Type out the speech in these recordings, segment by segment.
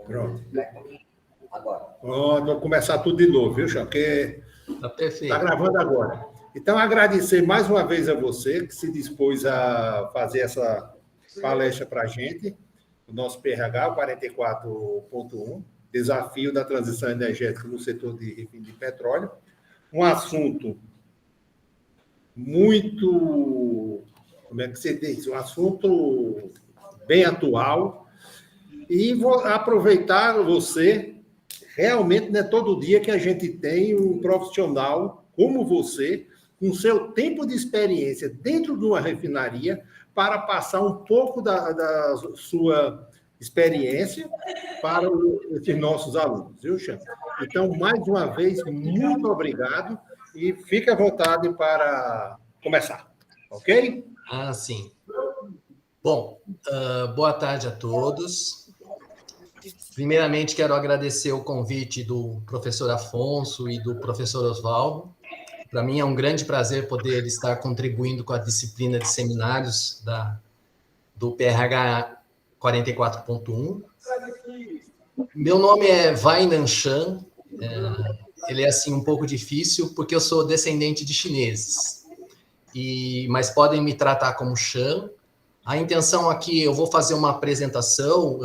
Pronto. Pronto, vou começar tudo de novo, viu, Chão? Porque Tá perfeito. Está gravando agora. Então, agradecer mais uma vez a você que se dispôs a fazer essa palestra para a gente, o nosso PRH 44.1, Desafio da Transição Energética no Setor de Refino de Petróleo. Um assunto muito, como é que se diz? Um assunto bem atual. E vou aproveitar você. Realmente não é todo dia que a gente tem um profissional como você, com seu tempo de experiência dentro de uma refinaria, para passar um pouco da sua experiência para esses nossos alunos, viu, Xan? Então, mais uma vez, muito obrigado e fique à vontade para começar, ok? Ah, sim. Bom, boa tarde a todos. Primeiramente, quero agradecer o convite do professor Afonso e do professor Oswaldo. Para mim é um grande prazer poder estar contribuindo com a disciplina de seminários do PRH 44.1. Meu nome é Wainan Chan. Ele é assim um pouco difícil porque eu sou descendente de chineses. Mas podem me tratar como Chan. A intenção aqui, eu vou fazer uma apresentação,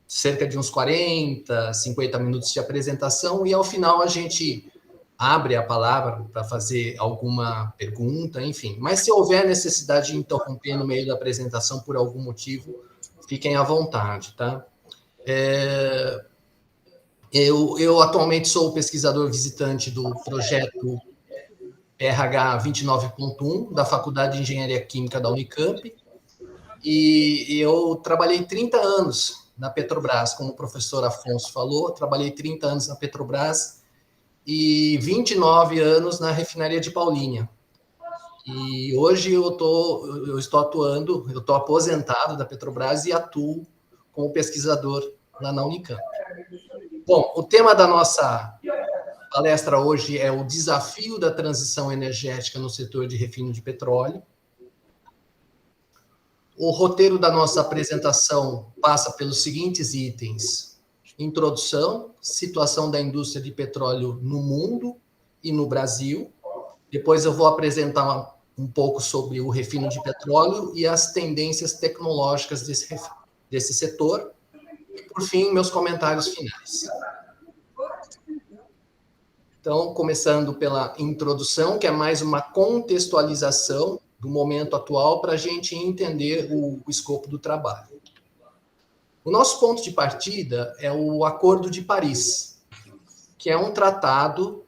cerca de uns 40, 50 minutos de apresentação, e ao final a gente abre a palavra para fazer alguma pergunta, enfim. Mas se houver necessidade de interromper no meio da apresentação por algum motivo, fiquem à vontade, tá? Eu atualmente sou pesquisador visitante do projeto PRH 29.1, da Faculdade de Engenharia Química da Unicamp, e eu trabalhei 30 anos na Petrobras, como o professor Afonso falou, trabalhei 30 anos na Petrobras e 29 anos na refinaria de Paulínia. E hoje eu estou atuando, eu estou aposentado da Petrobras e atuo como pesquisador lá na Unicamp. Bom, o tema da nossa palestra hoje é o desafio da transição energética no setor de refino de petróleo. O roteiro da nossa apresentação passa pelos seguintes itens: introdução, situação da indústria de petróleo no mundo e no Brasil. Depois eu vou apresentar um pouco sobre o refino de petróleo e as tendências tecnológicas desse setor. E, por fim, meus comentários finais. Então, começando pela introdução, que é mais uma contextualização do momento atual para a gente entender o escopo do trabalho. O nosso ponto de partida é o Acordo de Paris, que é um tratado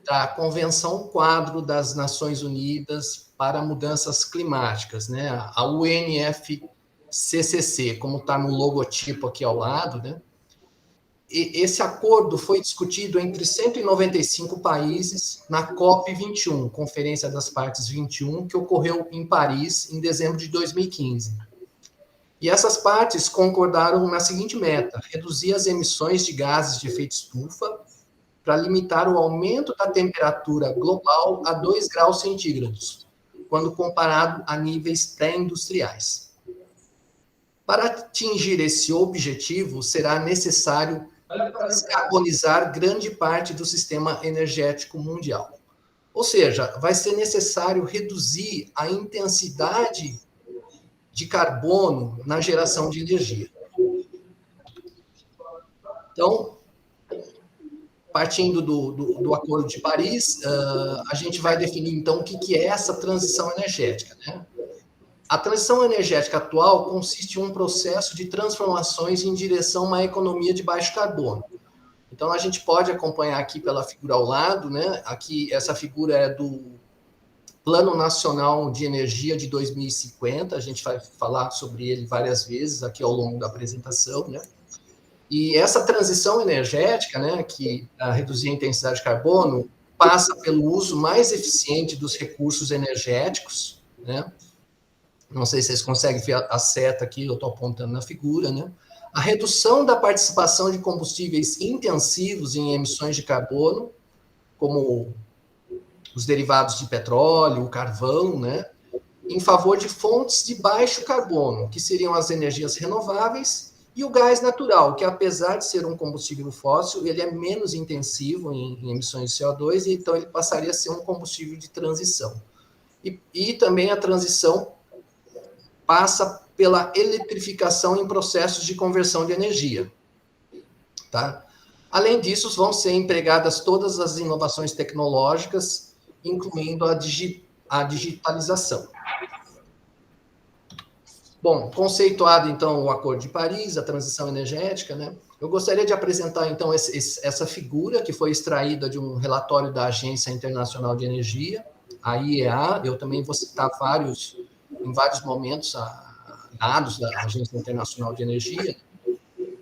da Convenção Quadro das Nações Unidas para Mudanças Climáticas, né? A UNFCCC, como está no logotipo aqui ao lado, né? E esse acordo foi discutido entre 195 países na COP21, Conferência das Partes 21, que ocorreu em Paris em dezembro de 2015. E essas partes concordaram na seguinte meta: reduzir as emissões de gases de efeito estufa para limitar o aumento da temperatura global a 2 graus centígrados, quando comparado a níveis pré-industriais. Para atingir esse objetivo, será necessário descarbonizar grande parte do sistema energético mundial. Ou seja, vai ser necessário reduzir a intensidade de carbono na geração de energia. Então, partindo do Acordo de Paris, a gente vai definir, então, o que é essa transição energética, né? A transição energética atual consiste em um processo de transformações em direção a uma economia de baixo carbono. Então, a gente pode acompanhar aqui pela figura ao lado, né? Aqui, essa figura é do Plano Nacional de Energia de 2050, a gente vai falar sobre ele várias vezes aqui ao longo da apresentação, né? E essa transição energética, né, que a reduzir a intensidade de carbono, passa pelo uso mais eficiente dos recursos energéticos, né? Não sei se vocês conseguem ver a seta aqui, eu estou apontando na figura, né? A redução da participação de combustíveis intensivos em emissões de carbono, como os derivados de petróleo, o carvão, né? Em favor de fontes de baixo carbono, que seriam as energias renováveis E o gás natural, que apesar de ser um combustível fóssil, ele é menos intensivo em emissões de CO2, e então ele passaria a ser um combustível de transição. E também a transição passa pela eletrificação em processos de conversão de energia. Tá? Além disso, vão ser empregadas todas as inovações tecnológicas, incluindo a digitalização. Bom, conceituado, então, o Acordo de Paris, a transição energética, né? Eu gostaria de apresentar, então, essa figura que foi extraída de um relatório da Agência Internacional de Energia, a IEA. Eu também vou citar em vários momentos, dados da Agência Internacional de Energia.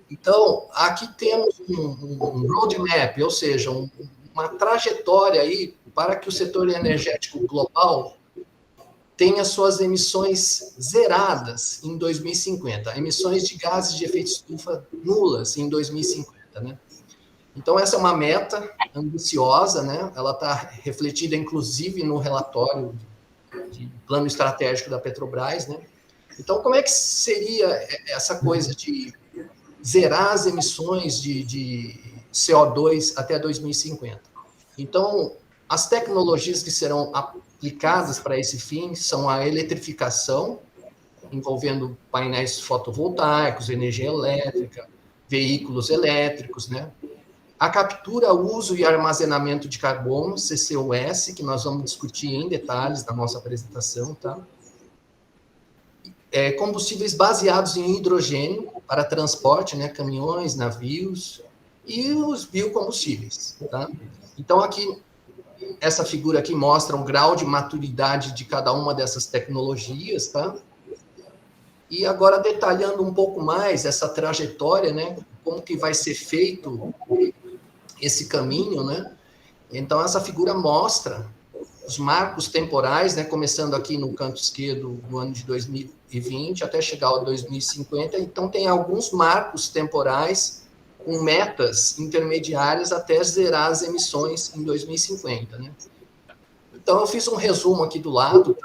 Então, aqui temos um roadmap, ou seja, uma trajetória aí para que o setor energético global tenha suas emissões zeradas em 2050, emissões de gases de efeito estufa nulas em 2050, né? Então, essa é uma meta ambiciosa, né? Ela está refletida, inclusive, no relatório de plano estratégico da Petrobras, né? Então, como é que seria essa coisa de zerar as emissões de CO2 até 2050? Então, as tecnologias que serão aplicadas para esse fim são a eletrificação, envolvendo painéis fotovoltaicos, energia elétrica, veículos elétricos, né? A captura, uso e armazenamento de carbono, CCUS, que nós vamos discutir em detalhes na nossa apresentação, tá? Combustíveis baseados em hidrogênio para transporte, né? Caminhões, navios, e os biocombustíveis, tá? Então, aqui, essa figura aqui mostra o grau de maturidade de cada uma dessas tecnologias, tá? E agora, detalhando um pouco mais essa trajetória, né? Como que vai ser feito esse caminho, né? Então, essa figura mostra os marcos temporais, né? Começando aqui no canto esquerdo do ano de 2020 até chegar ao 2050. Então, tem alguns marcos temporais com metas intermediárias até zerar as emissões em 2050, né? Então, eu fiz um resumo aqui do lado.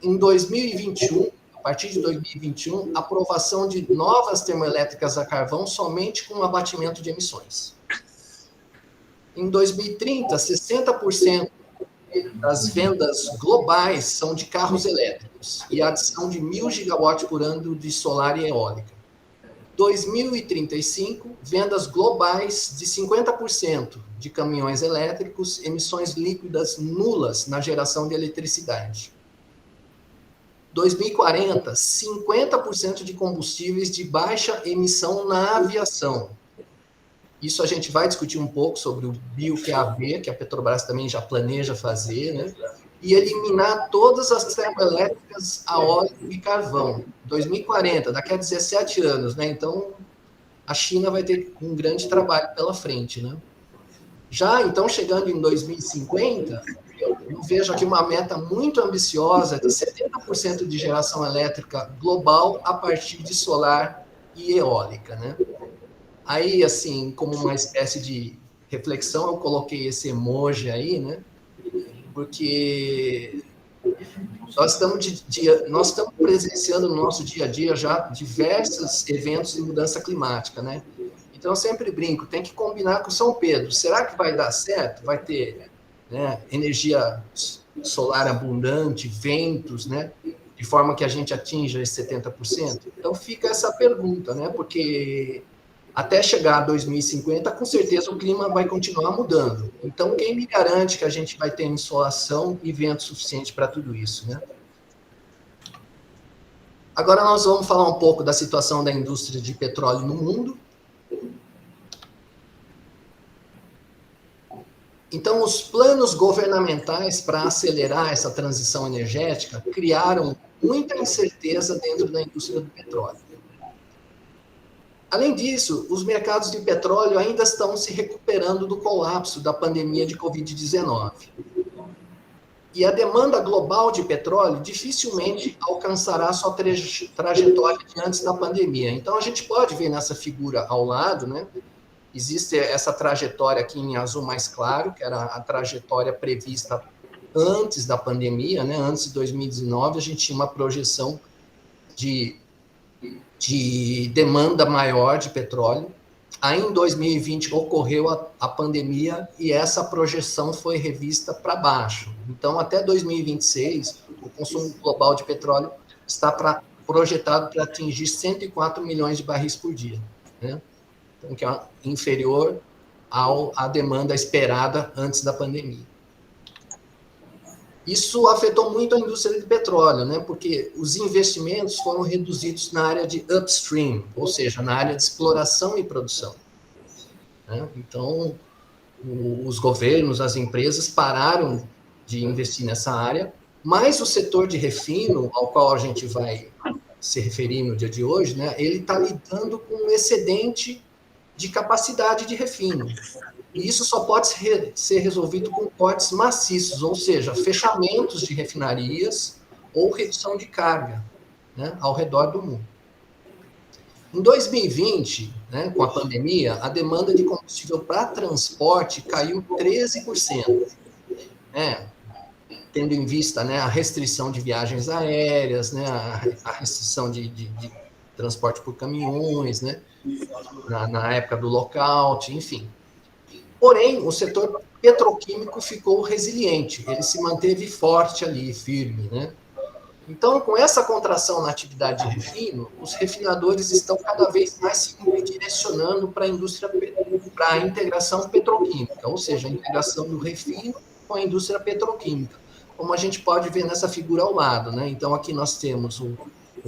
Em 2021, a partir de 2021, aprovação de novas termoelétricas a carvão somente com abatimento de emissões. Em 2030, 60% das vendas globais são de carros elétricos e a adição de 1.000 gigawatts por ano de solar e eólica. 2035, vendas globais de 50% de caminhões elétricos, emissões líquidas nulas na geração de eletricidade. 2040, 50% de combustíveis de baixa emissão na aviação. Isso a gente vai discutir um pouco sobre o BioQAB, que a Petrobras também já planeja fazer, né? E eliminar todas as termoelétricas a óleo e carvão. 2040, daqui a 17 anos, né? Então, a China vai ter um grande trabalho pela frente, né? Já, então, chegando em 2050, eu vejo aqui uma meta muito ambiciosa de 70% de geração elétrica global a partir de solar e eólica, né? Aí, assim, como uma espécie de reflexão, eu coloquei esse emoji aí, né? Porque nós estamos presenciando no nosso dia a dia já diversos eventos de mudança climática, né? Então, eu sempre brinco, tem que combinar com São Pedro. Será que vai dar certo? Vai ter, né, energia solar abundante, ventos, né? De forma que a gente atinja esse 70%? Então, fica essa pergunta, né? Porque até chegar a 2050, com certeza o clima vai continuar mudando. Então, quem me garante que a gente vai ter insolação e vento suficiente para tudo isso, né? Agora nós vamos falar um pouco da situação da indústria de petróleo no mundo. Então, os planos governamentais para acelerar essa transição energética criaram muita incerteza dentro da indústria do petróleo. Além disso, os mercados de petróleo ainda estão se recuperando do colapso da pandemia de Covid-19. E a demanda global de petróleo dificilmente alcançará sua trajetória de antes da pandemia. Então, a gente pode ver nessa figura ao lado, né? Existe essa trajetória aqui em azul mais claro, que era a trajetória prevista antes da pandemia, né? Antes de 2019, a gente tinha uma projeção de de demanda maior de petróleo. Aí, em 2020, ocorreu a pandemia e essa projeção foi revista para baixo. Então, até 2026, o consumo global de petróleo está projetado para atingir 104 milhões de barris por dia, né? Então, que é inferior à demanda esperada antes da pandemia. Isso afetou muito a indústria de petróleo, né? Porque os investimentos foram reduzidos na área de upstream, ou seja, na área de exploração e produção, né? Então, os governos, as empresas pararam de investir nessa área, mas o setor de refino, ao qual a gente vai se referir no dia de hoje, né, ele está lidando com um excedente de capacidade de refino. E isso só pode ser resolvido com cortes maciços, ou seja, fechamentos de refinarias ou redução de carga, né, ao redor do mundo. Em 2020, né, com a pandemia, a demanda de combustível para transporte caiu 13%, né, tendo em vista, né, a restrição de viagens aéreas, né, a restrição de transporte por caminhões, né, na época do lockout, enfim. Porém, o setor petroquímico ficou resiliente, ele se manteve forte ali, firme, né? Então, com essa contração na atividade de refino, os refinadores estão cada vez mais se direcionando para a indústria, para a integração petroquímica, ou seja, a integração do refino com a indústria petroquímica, como a gente pode ver nessa figura ao lado, né? Então, aqui nós temos o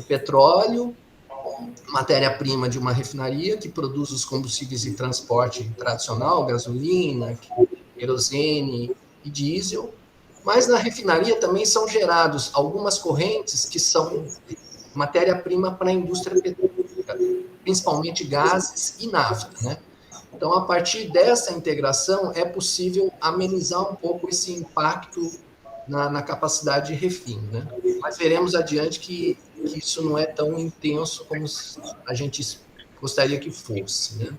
petróleo, matéria-prima de uma refinaria que produz os combustíveis de transporte tradicional, gasolina, querosene e diesel, mas na refinaria também são gerados algumas correntes que são matéria-prima para a indústria petrolífera, principalmente gases e nafta, né? Então, a partir dessa integração, é possível amenizar um pouco esse impacto na capacidade de refino, né? Mas veremos adiante que isso não é tão intenso como a gente gostaria que fosse, né?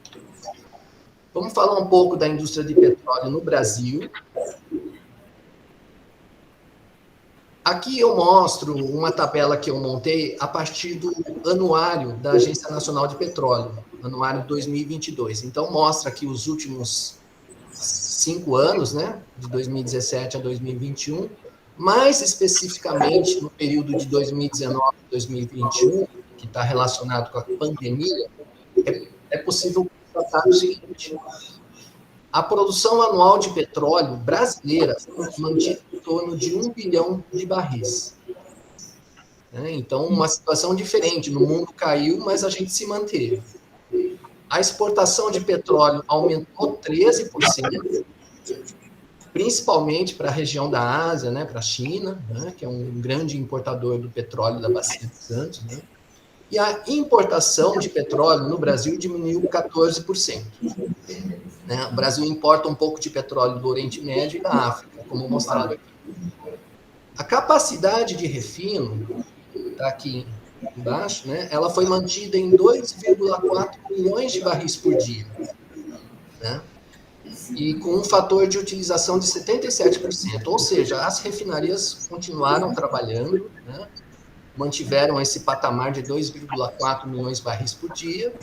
Vamos falar um pouco da indústria de petróleo no Brasil. Aqui eu mostro uma tabela que eu montei a partir do anuário da Agência Nacional de Petróleo, anuário 2022. Então, mostra aqui os últimos 5 anos, né, de 2017 a 2021, mais especificamente no período de 2019 a 2021, que está relacionado com a pandemia, é possível constatar o seguinte: a produção anual de petróleo brasileira foi mantida em torno de 1 bilhão de barris. Então, uma situação diferente. No mundo caiu, mas a gente se manteve. A exportação de petróleo aumentou 13%, principalmente para a região da Ásia, né, para a China, né, que é um grande importador do petróleo da Bacia de Santos, né? E a importação de petróleo no Brasil diminuiu 14%. Né? O Brasil importa um pouco de petróleo do Oriente Médio e da África, como mostrado aqui. A capacidade de refino, está aqui embaixo, né, ela foi mantida em 2,4 milhões de barris por dia, né? E com um fator de utilização de 77%, ou seja, as refinarias continuaram trabalhando, né, mantiveram esse patamar de 2,4 milhões de barris por dia,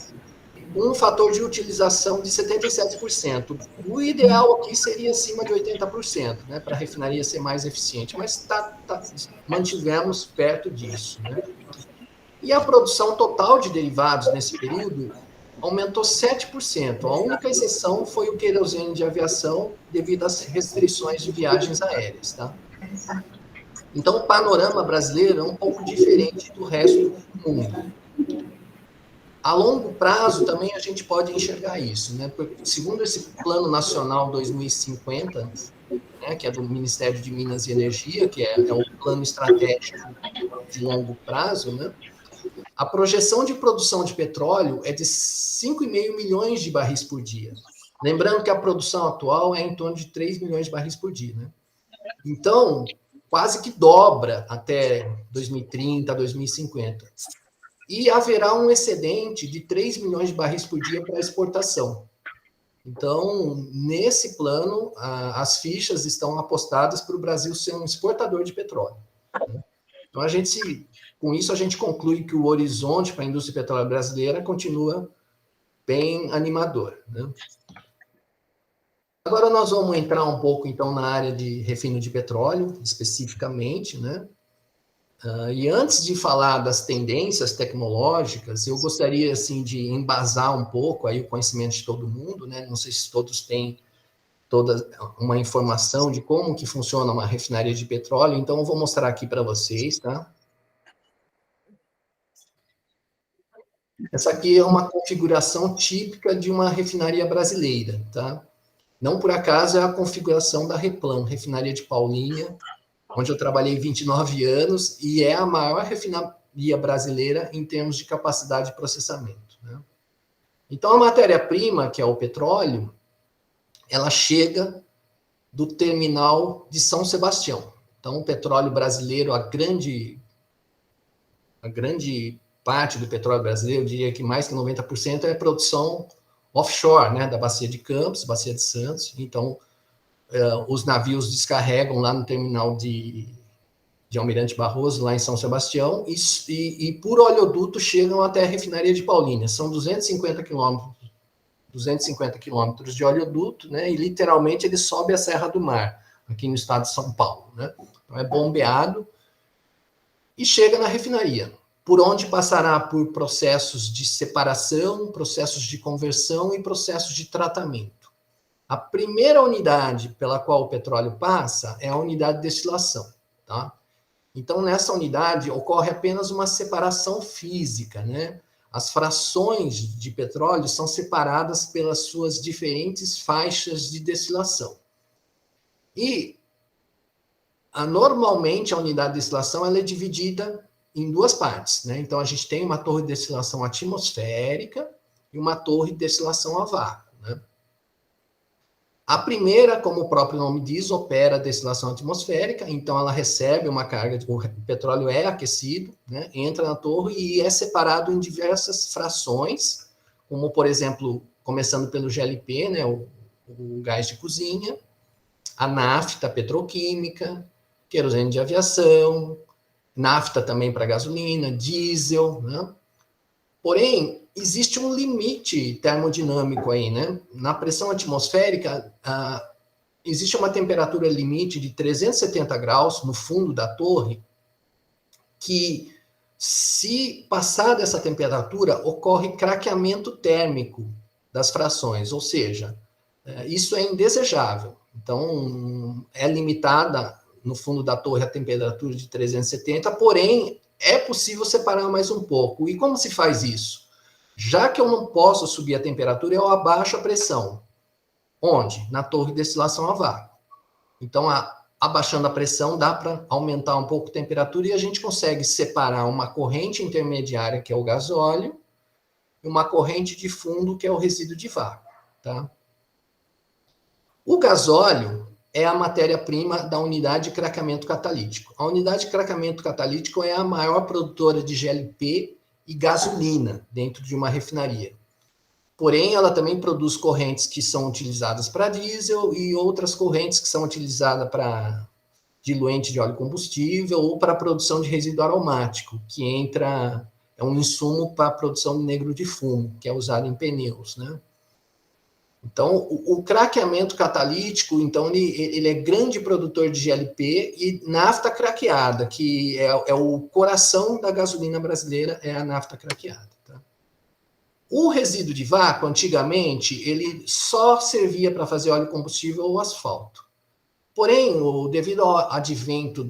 com um fator de utilização de 77%. O ideal aqui seria acima de 80%, né, para a refinaria ser mais eficiente, mas mantivemos perto disso, né? E a produção total de derivados nesse período aumentou 7%. A única exceção foi o querosene de aviação devido às restrições de viagens aéreas, tá? Então, o panorama brasileiro é um pouco diferente do resto do mundo. A longo prazo, também a gente pode enxergar isso, né? Porque, segundo esse Plano Nacional 2050, né, que é do Ministério de Minas e Energia, que é o plano estratégico de longo prazo, né? A projeção de produção de petróleo é de 5,5 milhões de barris por dia. Lembrando que a produção atual é em torno de 3 milhões de barris por dia, né? Então, quase que dobra até 2030, 2050. E haverá um excedente de 3 milhões de barris por dia para exportação. Então, nesse plano, as fichas estão apostadas para o Brasil ser um exportador de petróleo. Então, a gente com isso, a gente conclui que o horizonte para a indústria petrolera brasileira continua bem animador, né? Agora nós vamos entrar um pouco, então, na área de refino de petróleo, especificamente, né? E antes de falar das tendências tecnológicas, eu gostaria, assim, de embasar um pouco aí o conhecimento de todo mundo, né? Não sei se todos têm toda uma informação de como que funciona uma refinaria de petróleo, então eu vou mostrar aqui para vocês, tá? Essa aqui é uma configuração típica de uma refinaria brasileira, tá? Não por acaso é a configuração da Replan, refinaria de Paulínia, onde eu trabalhei 29 anos e é a maior refinaria brasileira em termos de capacidade de processamento, né? Então, a matéria-prima, que é o petróleo, ela chega do terminal de São Sebastião. Então, o petróleo brasileiro, a grande parte do petróleo brasileiro, eu diria que mais que 90% é produção offshore, né, da Bacia de Campos, Bacia de Santos. Então, os navios descarregam lá no terminal de Almirante Barroso, lá em São Sebastião, e por oleoduto chegam até a refinaria de Paulínia. São 250 quilômetros de oleoduto, né, e literalmente ele sobe a Serra do Mar, aqui no estado de São Paulo, né? Então é bombeado e chega na refinaria, por onde passará por processos de separação, processos de conversão e processos de tratamento. A primeira unidade pela qual o petróleo passa é a unidade de destilação, tá? Então, nessa unidade ocorre apenas uma separação física, né? As frações de petróleo são separadas pelas suas diferentes faixas de destilação. E normalmente a unidade de destilação ela é dividida em duas partes, né? Então a gente tem uma torre de destilação atmosférica e uma torre de destilação a vácuo, né? A primeira, como o próprio nome diz, opera a destilação atmosférica, então ela recebe uma carga, o petróleo é aquecido, né? Entra na torre e é separado em diversas frações, como por exemplo, começando pelo GLP, né? O gás de cozinha, a nafta petroquímica, querosene de aviação, nafta também para gasolina, diesel, né? Porém, existe um limite termodinâmico aí, né? Na pressão atmosférica, existe uma temperatura limite de 370 graus no fundo da torre, que se passar dessa temperatura, ocorre craqueamento térmico das frações, ou seja, isso é indesejável. Então, é limitada no fundo da torre a temperatura de 370, porém, é possível separar mais um pouco. E como se faz isso? Já que eu não posso subir a temperatura, eu abaixo a pressão. Onde? Na torre de destilação a vácuo. Então, abaixando a pressão, dá para aumentar um pouco a temperatura e a gente consegue separar uma corrente intermediária, que é o gasóleo, e uma corrente de fundo, que é o resíduo de vácuo, tá? O gasóleo é a matéria-prima da unidade de craqueamento catalítico. A unidade de craqueamento catalítico é a maior produtora de GLP e gasolina dentro de uma refinaria. Porém, ela também produz correntes que são utilizadas para diesel e outras correntes que são utilizadas para diluente de óleo combustível ou para a produção de resíduo aromático, que é um insumo para a produção de negro de fumo, que é usado em pneus, né? Então, o craqueamento catalítico, então, ele é grande produtor de GLP e nafta craqueada, que é o coração da gasolina brasileira, é a nafta craqueada. Tá? O resíduo de vácuo, antigamente, ele só servia para fazer óleo combustível ou asfalto. Porém, devido ao advento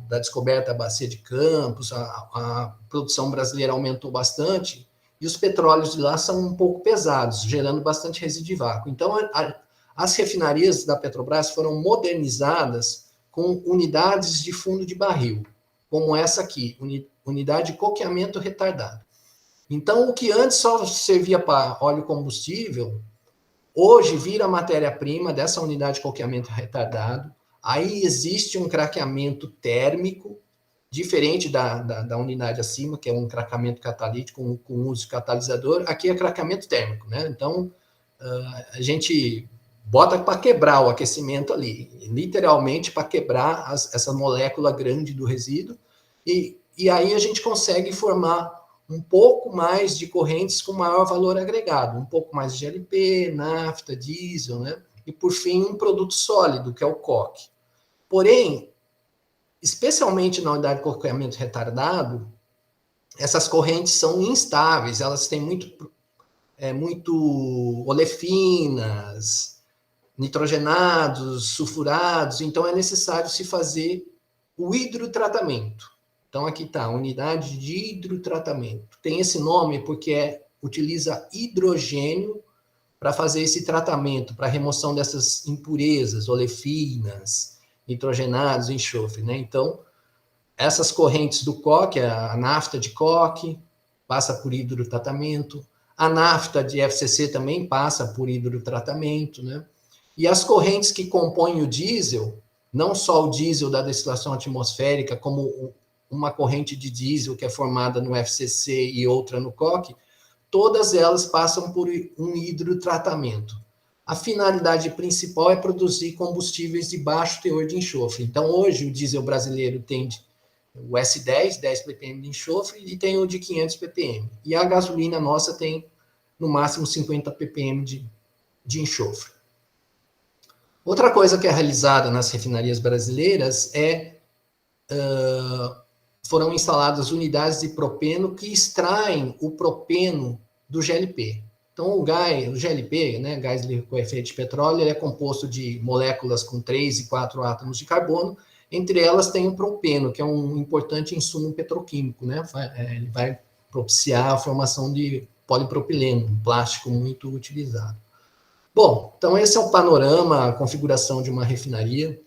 da descoberta da Bacia de Campos, a produção brasileira aumentou bastante, e os petróleos de lá são um pouco pesados, gerando bastante resíduo de vácuo. Então, as refinarias da Petrobras foram modernizadas com unidades de fundo de barril, como essa aqui, unidade de coqueamento retardado. Então, o que antes só servia para óleo combustível, hoje vira matéria-prima dessa unidade de coqueamento retardado. Aí existe um craqueamento térmico, diferente da unidade acima, que é um craqueamento catalítico com uso de catalisador. Aqui é craqueamento térmico, né? Então, a gente bota para quebrar o aquecimento ali, literalmente para quebrar essa molécula grande do resíduo. E e aí a gente consegue formar um pouco mais de correntes com maior valor agregado, um pouco mais de GLP, nafta, diesel, né? E, por fim, um produto sólido, que é o coque. Porém, especialmente na unidade de coqueamento retardado, essas correntes são instáveis, elas têm muito olefinas, nitrogenados, sulfurados, então é necessário se fazer o hidrotratamento. Então, aqui está, unidade de hidrotratamento. Tem esse nome porque utiliza hidrogênio para fazer esse tratamento, para remoção dessas impurezas, olefinas, nitrogenados, enxofre, né? Então, essas correntes do coque, a nafta de coque, passa por hidrotratamento, a nafta de FCC também passa por hidrotratamento, né? E as correntes que compõem o diesel, não só o diesel da destilação atmosférica, como uma corrente de diesel que é formada no FCC e outra no coque, todas elas passam por um hidrotratamento. A finalidade principal é produzir combustíveis de baixo teor de enxofre. Então, hoje, o diesel brasileiro tem o S10, 10 ppm de enxofre, e tem o de 500 ppm. E a gasolina nossa tem, no máximo, 50 ppm de enxofre. Outra coisa que é realizada nas refinarias brasileiras foram instaladas unidades de propeno que extraem o propeno do GLP. Então, o GLP, né, gás liquefeito de petróleo, ele é composto de moléculas com 3 e 4 átomos de carbono. Entre elas tem o propeno, que é um importante insumo petroquímico, né? Ele vai propiciar a formação de polipropileno, um plástico muito utilizado. Bom, então esse é o panorama, a configuração de uma refinaria.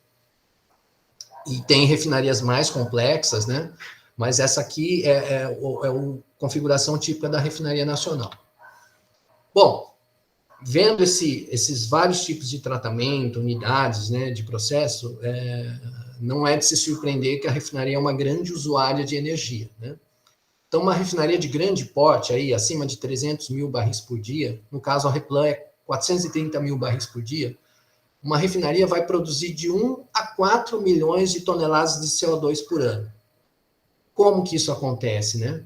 E tem refinarias mais complexas, né? Mas essa aqui é a configuração típica da refinaria nacional. Bom, vendo esses vários tipos de tratamento, unidades, né, de processo, não é de se surpreender que a refinaria é uma grande usuária de energia, né? Então, uma refinaria de grande porte, aí, acima de 300 mil barris por dia, no caso, a Replan é 430 mil barris por dia, uma refinaria vai produzir de 1 a 4 milhões de toneladas de CO2 por ano. Como que isso acontece, né?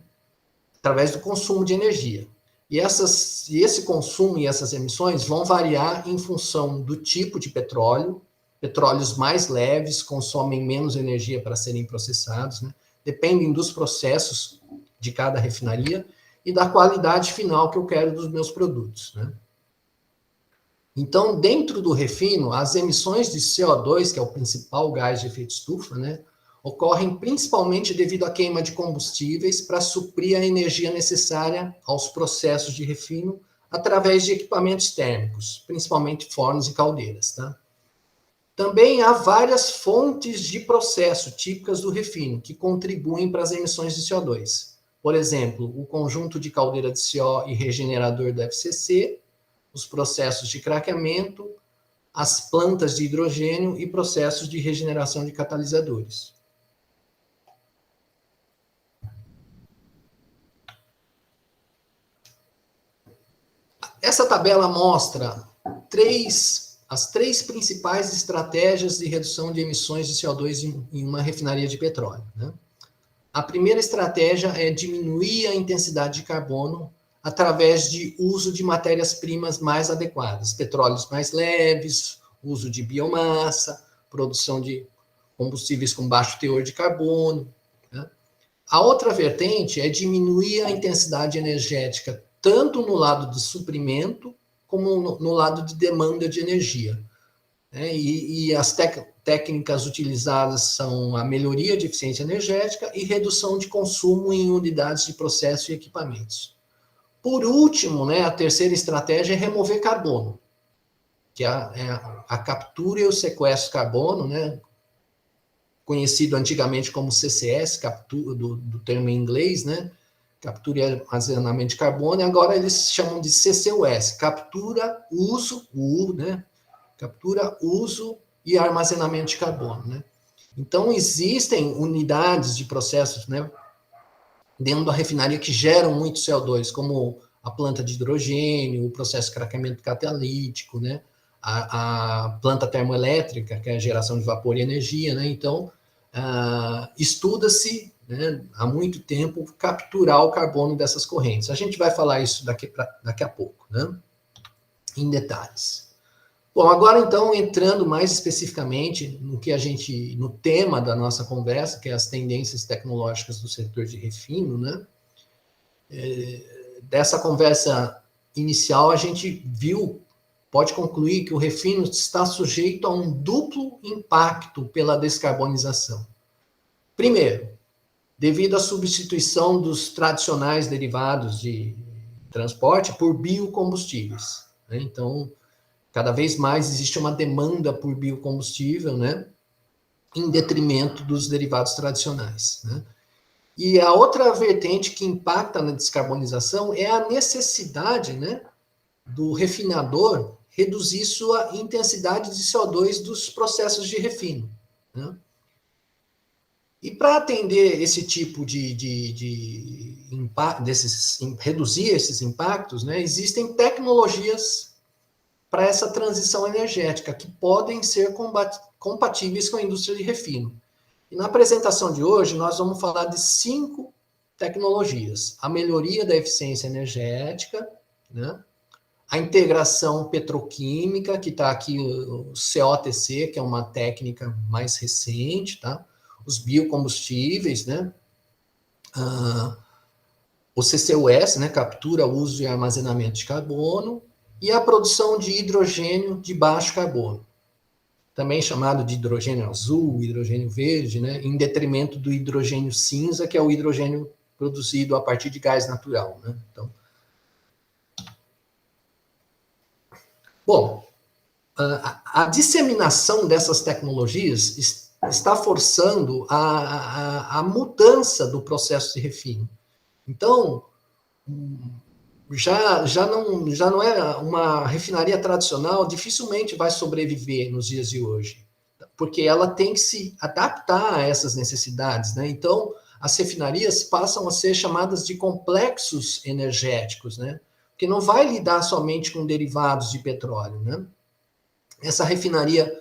Através do consumo de energia. E esse consumo e essas emissões vão variar em função do tipo de petróleo. Petróleos mais leves consomem menos energia para serem processados, né? Dependem dos processos de cada refinaria e da qualidade final que eu quero dos meus produtos, né? Então, dentro do refino, as emissões de CO2, que é o principal gás de efeito estufa, né, ocorrem principalmente devido à queima de combustíveis para suprir a energia necessária aos processos de refino através de equipamentos térmicos, principalmente fornos e caldeiras, tá? Também há várias fontes de processo típicas do refino que contribuem para as emissões de CO2. Por exemplo, o conjunto de caldeira de CO e regenerador do FCC, os processos de craqueamento, as plantas de hidrogênio e processos de regeneração de catalisadores. Essa tabela mostra as três principais estratégias de redução de emissões de CO2 em uma refinaria de petróleo, né? A primeira estratégia é diminuir a intensidade de carbono através de uso de matérias-primas mais adequadas, petróleos mais leves, uso de biomassa, produção de combustíveis com baixo teor de carbono, né? A outra vertente é diminuir a intensidade energética tanto no lado de suprimento como no lado de demanda de energia, né? E as técnicas utilizadas são a melhoria de eficiência energética e redução de consumo em unidades de processo e equipamentos. Por último, né, a terceira estratégia é remover carbono, que é a captura e o sequestro de carbono, né, conhecido antigamente como CCS, captura, do termo em inglês, né, captura e armazenamento de carbono, e agora eles chamam de CCUS, captura, uso, né, captura, uso e armazenamento de carbono, né. Então, existem unidades de processos, né, dentro da refinaria que geram muito CO2, como a planta de hidrogênio, o processo de craqueamento catalítico, né? A planta termoelétrica, que é a geração de vapor e energia, né? Então, estuda-se né, há muito tempo, capturar o carbono dessas correntes. A gente vai falar isso daqui a pouco, né, em detalhes. Bom, agora então, entrando mais especificamente no tema da nossa conversa, que é as tendências tecnológicas do setor de refino, né, dessa conversa inicial, a gente pode concluir que o refino está sujeito a um duplo impacto pela descarbonização. Primeiro, devido à substituição dos tradicionais derivados de transporte por biocombustíveis, né? Então, cada vez mais existe uma demanda por biocombustível, né, em detrimento dos derivados tradicionais, né? E a outra vertente que impacta na descarbonização é a necessidade, né, do refinador reduzir sua intensidade de CO2 dos processos de refino, né? E para atender esse tipo de impacto, reduzir esses impactos, né, existem tecnologias para essa transição energética que podem ser compatíveis com a indústria de refino. E na apresentação de hoje, nós vamos falar de 5 tecnologias: a melhoria da eficiência energética, né, a integração petroquímica, que está aqui o COTC, que é uma técnica mais recente, tá? Os biocombustíveis, né? O CCUS, né? Captura, uso e armazenamento de carbono, e a produção de hidrogênio de baixo carbono, também chamado de hidrogênio azul, hidrogênio verde, né? Em detrimento do hidrogênio cinza, que é o hidrogênio produzido a partir de gás natural, né? Então, bom, a disseminação dessas tecnologias está forçando a mudança do processo de refino. Então, já não é uma refinaria tradicional, dificilmente vai sobreviver nos dias de hoje, porque ela tem que se adaptar a essas necessidades, né? Então, as refinarias passam a ser chamadas de complexos energéticos, né? Porque não vai lidar somente com derivados de petróleo, né? Essa refinaria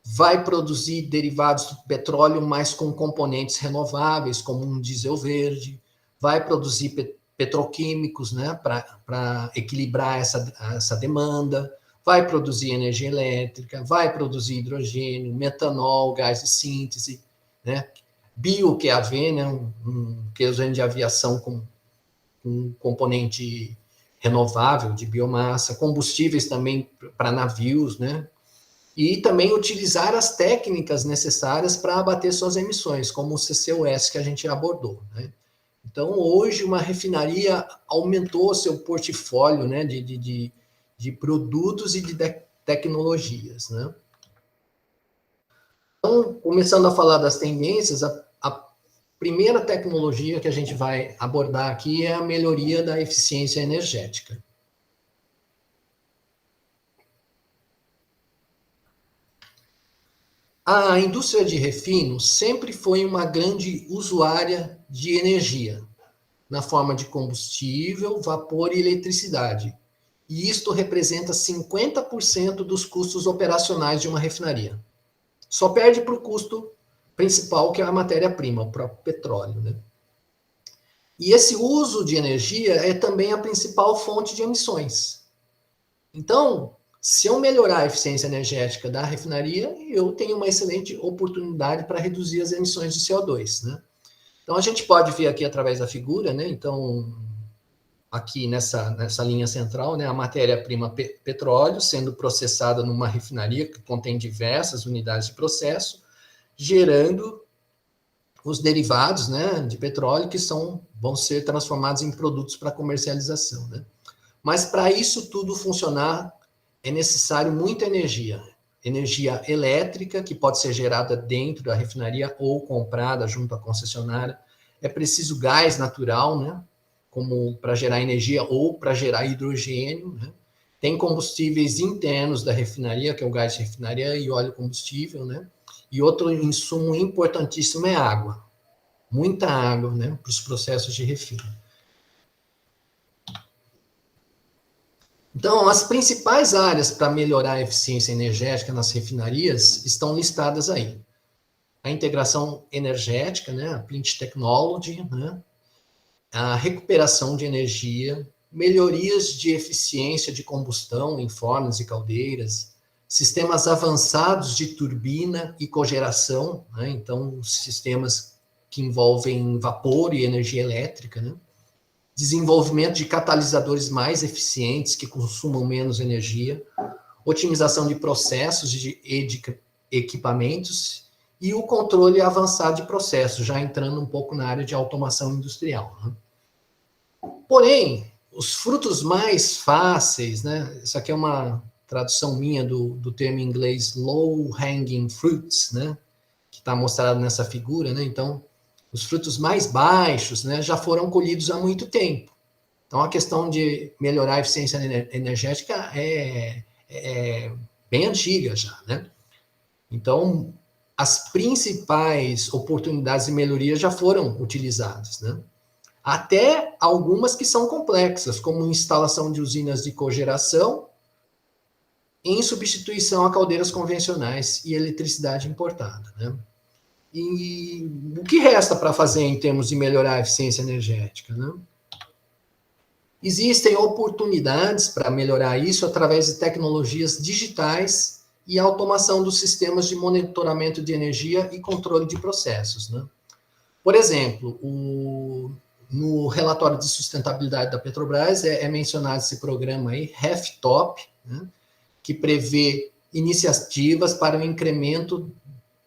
vai produzir derivados do petróleo, mas com componentes renováveis, como um diesel verde, vai produzir petroquímicos, né, para equilibrar essa demanda, vai produzir energia elétrica, vai produzir hidrogênio, metanol, gás de síntese, né, bio-QAV, né, um querosene de aviação com um componente renovável de biomassa, combustíveis também para navios, né, e também utilizar as técnicas necessárias para abater suas emissões, como o CCUS que a gente abordou, né? Então, hoje, uma refinaria aumentou seu portfólio, né, de produtos e de tecnologias, né? Então, começando a falar das tendências, a primeira tecnologia que a gente vai abordar aqui é a melhoria da eficiência energética. A indústria de refino sempre foi uma grande usuária de energia, na forma de combustível, vapor e eletricidade. E isto representa 50% dos custos operacionais de uma refinaria. Só perde para o custo principal, que é a matéria-prima, o próprio petróleo, né? E esse uso de energia é também a principal fonte de emissões. Então, se eu melhorar a eficiência energética da refinaria, eu tenho uma excelente oportunidade para reduzir as emissões de CO2, né? Então, a gente pode ver aqui através da figura, né? Então, aqui nessa linha central, né? A matéria-prima petróleo sendo processada numa refinaria que contém diversas unidades de processo, gerando os derivados, né, de petróleo que vão ser transformados em produtos para comercialização, né? Mas para isso tudo funcionar, é necessário muita energia. Energia elétrica, que pode ser gerada dentro da refinaria ou comprada junto à concessionária. É preciso gás natural, né? Como para gerar energia ou para gerar hidrogênio, né? Tem combustíveis internos da refinaria, que é o gás de refinaria e óleo combustível, né? E outro insumo importantíssimo é água. Muita água, né? Para os processos de refino. Então, as principais áreas para melhorar a eficiência energética nas refinarias estão listadas aí. a integração energética, né, a Plant Technology, né, a recuperação de energia, melhorias de eficiência de combustão em fornos e caldeiras, sistemas avançados de turbina e cogeração, né, então sistemas que envolvem vapor e energia elétrica, né, desenvolvimento de catalisadores mais eficientes que consumam menos energia, otimização de processos e de equipamentos e o controle avançado de processos, já entrando um pouco na área de automação industrial. Né? Porém, os frutos mais fáceis, né? Isso aqui é uma tradução minha do termo em inglês low hanging fruits, né? Que está mostrado nessa figura, né? Então, os frutos mais baixos, né, já foram colhidos há muito tempo. Então, a questão de melhorar a eficiência energética é bem antiga já, né? Então, as principais oportunidades de melhoria já foram utilizadas, né? Até algumas que são complexas, como instalação de usinas de cogeração em substituição a caldeiras convencionais e eletricidade importada, né? E o que resta para fazer em termos de melhorar a eficiência energética, né? Existem oportunidades para melhorar isso através de tecnologias digitais e automação dos sistemas de monitoramento de energia e controle de processos, né? Por exemplo, no relatório de sustentabilidade da Petrobras é mencionado esse programa aí, RefTOP, né, que prevê iniciativas para o incremento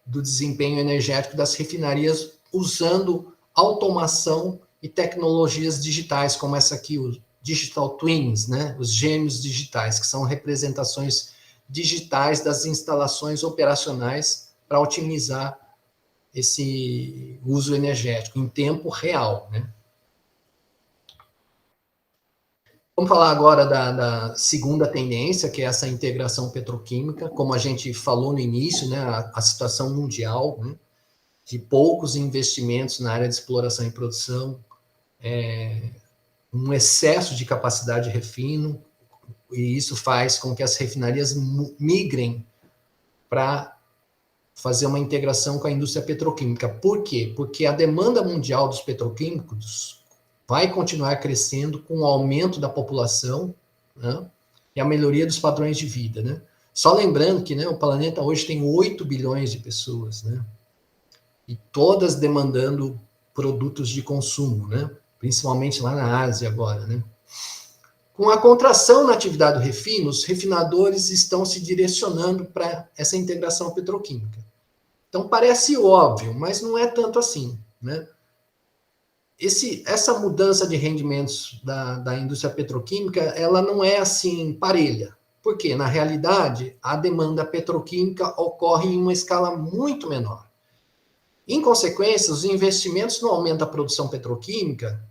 do desempenho energético das refinarias usando automação e tecnologias digitais, como essa aqui, os Digital Twins, né, os gêmeos digitais, que são representações digitais das instalações operacionais para otimizar esse uso energético em tempo real, né? Vamos falar agora da segunda tendência, que é essa integração petroquímica. Como a gente falou no início, né, a situação mundial, né, de poucos investimentos na área de exploração e produção, um excesso de capacidade de refino, e isso faz com que as refinarias migrem para fazer uma integração com a indústria petroquímica. Por quê? Porque a demanda mundial dos petroquímicos vai continuar crescendo com o aumento da população, né, e a melhoria dos padrões de vida, né? Só lembrando que, né, o planeta hoje tem 8 bilhões de pessoas, né? E todas demandando produtos de consumo, né? Principalmente lá na Ásia agora, né? Com a contração na atividade do refino, os refinadores estão se direcionando para essa integração petroquímica. Então parece óbvio, mas não é tanto assim, né? Essa mudança de rendimentos da indústria petroquímica, ela não é assim parelha. Por quê? Na realidade, a demanda petroquímica ocorre em uma escala muito menor. Em consequência, os investimentos no aumento da produção petroquímica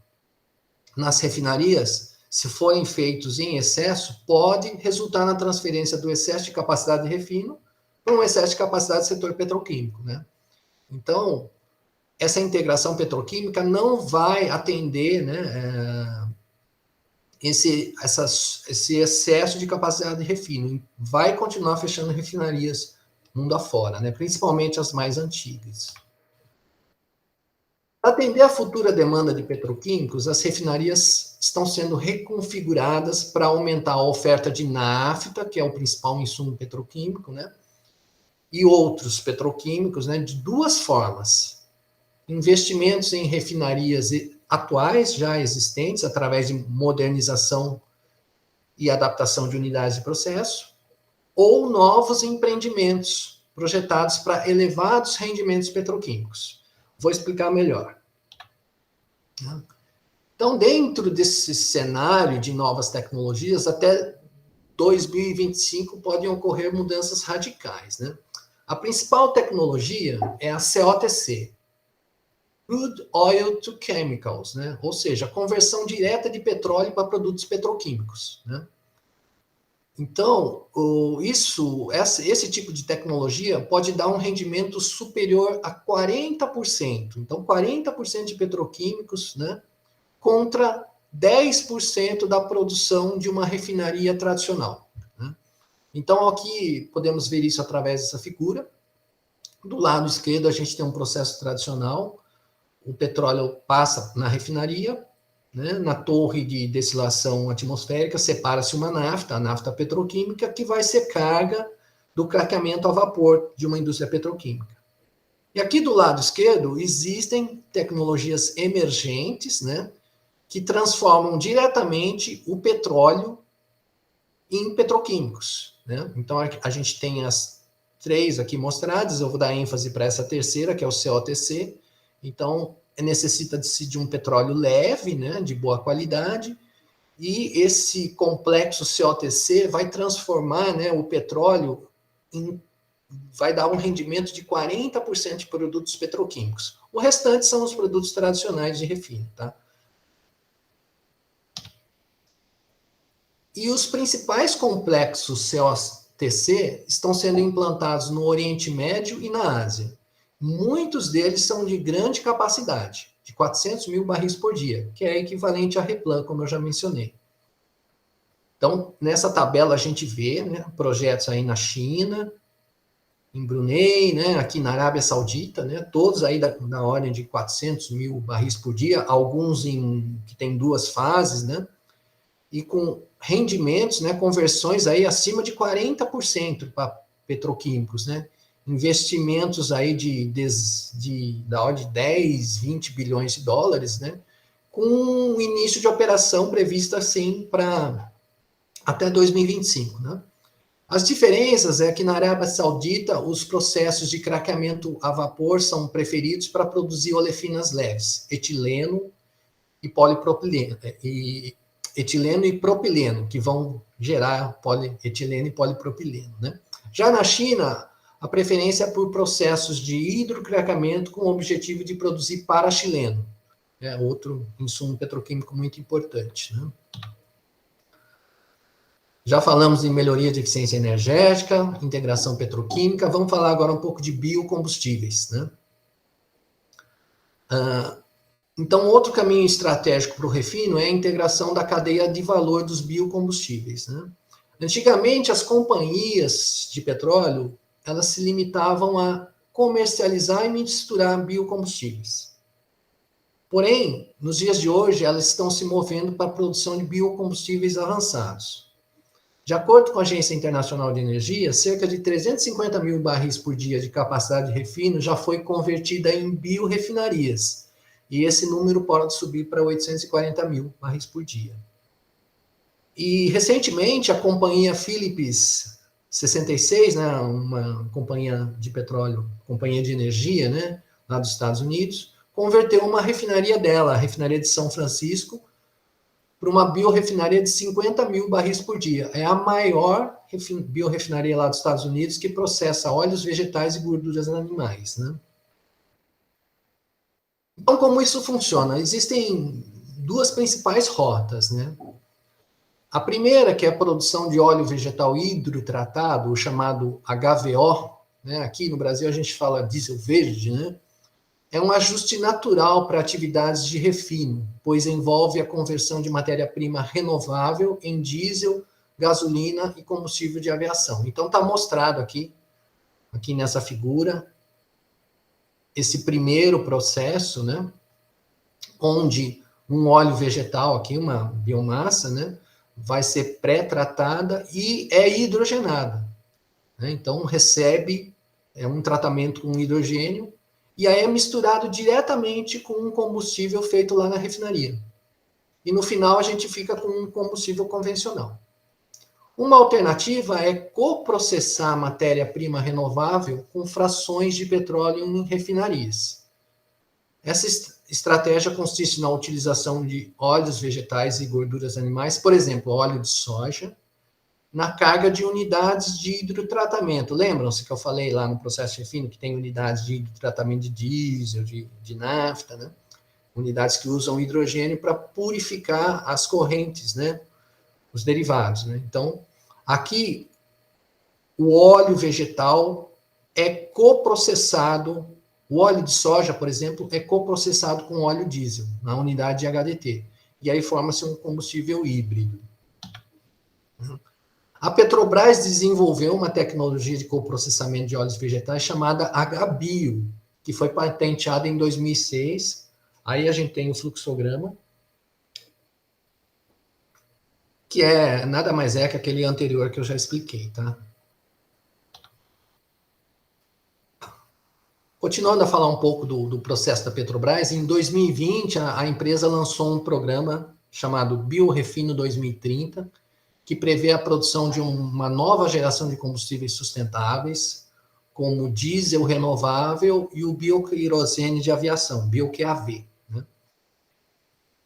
nas refinarias, se forem feitos em excesso, pode resultar na transferência do excesso de capacidade de refino para um excesso de capacidade do setor petroquímico, né? Então, essa integração petroquímica não vai atender, né, esse excesso de capacidade de refino. Vai continuar fechando refinarias mundo afora, né, principalmente as mais antigas. Para atender a futura demanda de petroquímicos, as refinarias estão sendo reconfiguradas para aumentar a oferta de nafta, que é o principal insumo petroquímico, né, e outros petroquímicos, né, de duas formas. Investimentos em refinarias atuais, já existentes, através de modernização e adaptação de unidades de processo, ou novos empreendimentos projetados para elevados rendimentos petroquímicos. Vou explicar melhor. Então, dentro desse cenário de novas tecnologias, até 2025 podem ocorrer mudanças radicais, né? A principal tecnologia é a COTC, Crude Oil to Chemicals, né? Ou seja, a conversão direta de petróleo para produtos petroquímicos, né? Então, esse tipo de tecnologia pode dar um rendimento superior a 40%. Então, 40% de petroquímicos, né, contra 10% da produção de uma refinaria tradicional, né? Então, aqui podemos ver isso através dessa figura. Do lado esquerdo, a gente tem um processo tradicional, o petróleo passa na refinaria, né, na torre de destilação atmosférica, separa-se uma nafta, a nafta petroquímica, que vai ser carga do craqueamento a vapor de uma indústria petroquímica. E aqui do lado esquerdo, existem tecnologias emergentes, né, que transformam diretamente o petróleo em petroquímicos, né? Então, a gente tem as 3 aqui mostradas, eu vou dar ênfase para essa terceira, que é o COTC. Então, necessita-se de um petróleo leve, né, de boa qualidade, e esse complexo COTC vai transformar, né, o petróleo vai dar um rendimento de 40% de produtos petroquímicos. O restante são os produtos tradicionais de refino, tá? E os principais complexos COTC estão sendo implantados no Oriente Médio e na Ásia. Muitos deles são de grande capacidade, de 400 mil barris por dia, que é equivalente à Replan, como eu já mencionei. Então, nessa tabela a gente vê, né, projetos aí na China, em Brunei, né, aqui na Arábia Saudita, né, todos aí na ordem de 400 mil barris por dia, alguns que tem 2 fases, né, e com rendimentos, né, conversões aí acima de 40% para petroquímicos, né, investimentos aí da ordem de 10, 20 bilhões de dólares, né, com o início de operação previsto assim para até 2025, né. As diferenças é que na Arábia Saudita os processos de craqueamento a vapor são preferidos para produzir olefinas leves, etileno e polipropileno, etileno e propileno, que vão gerar polietileno e polipropileno, né? Já na China, a preferência é por processos de hidrocraqueamento com o objetivo de produzir paraxileno, outro insumo petroquímico muito importante, né? Já falamos em melhoria de eficiência energética, integração petroquímica, vamos falar agora um pouco de biocombustíveis, né? Então, outro caminho estratégico para o refino é a integração da cadeia de valor dos biocombustíveis, né? Antigamente, as companhias de petróleo, elas se limitavam a comercializar e misturar biocombustíveis. Porém, nos dias de hoje, elas estão se movendo para a produção de biocombustíveis avançados. De acordo com a Agência Internacional de Energia, cerca de 350 mil barris por dia de capacidade de refino já foi convertida em biorrefinarias. E esse número pode subir para 840 mil barris por dia. E, recentemente, a companhia Phillips 66, né, uma companhia de petróleo, companhia de energia, né, lá dos Estados Unidos, converteu uma refinaria dela, a refinaria de São Francisco, para uma biorefinaria de 50 mil barris por dia. É a maior biorefinaria lá dos Estados Unidos que processa óleos vegetais e gorduras animais, né? Então, como isso funciona? Existem 2 principais rotas, né? A primeira, que é a produção de óleo vegetal hidrotratado, o chamado HVO, né? Aqui no Brasil a gente fala diesel verde, né? É um ajuste natural para atividades de refino, pois envolve a conversão de matéria-prima renovável em diesel, gasolina e combustível de aviação. Então, está mostrado aqui nessa figura, esse primeiro processo, né, onde um óleo vegetal, aqui uma biomassa, né, vai ser pré-tratada e é hidrogenada, né? Então, recebe um tratamento com hidrogênio, e aí é misturado diretamente com um combustível feito lá na refinaria. E no final a gente fica com um combustível convencional. Uma alternativa é coprocessar a matéria-prima renovável com frações de petróleo em refinarias. Essa estratégia consiste na utilização de óleos vegetais e gorduras animais, por exemplo, óleo de soja, na carga de unidades de hidrotratamento. Lembram-se que eu falei lá no processo de refino que tem unidades de hidrotratamento de diesel, de nafta, né? Unidades que usam hidrogênio para purificar as correntes, né? Os derivados, né? Então, aqui, o óleo vegetal é coprocessado, o óleo de soja, por exemplo, é coprocessado com óleo diesel, na unidade de HDT. E aí forma-se um combustível híbrido. A Petrobras desenvolveu uma tecnologia de coprocessamento de óleos vegetais chamada HBio, que foi patenteada em 2006. Aí a gente tem o fluxograma, que nada mais é que aquele anterior que eu já expliquei, tá? Continuando a falar um pouco do processo da Petrobras, em 2020 a empresa lançou um programa chamado Biorefino 2030, que prevê a produção de uma nova geração de combustíveis sustentáveis, como o diesel renovável e o bioquerosene de aviação, BioQAV. Né?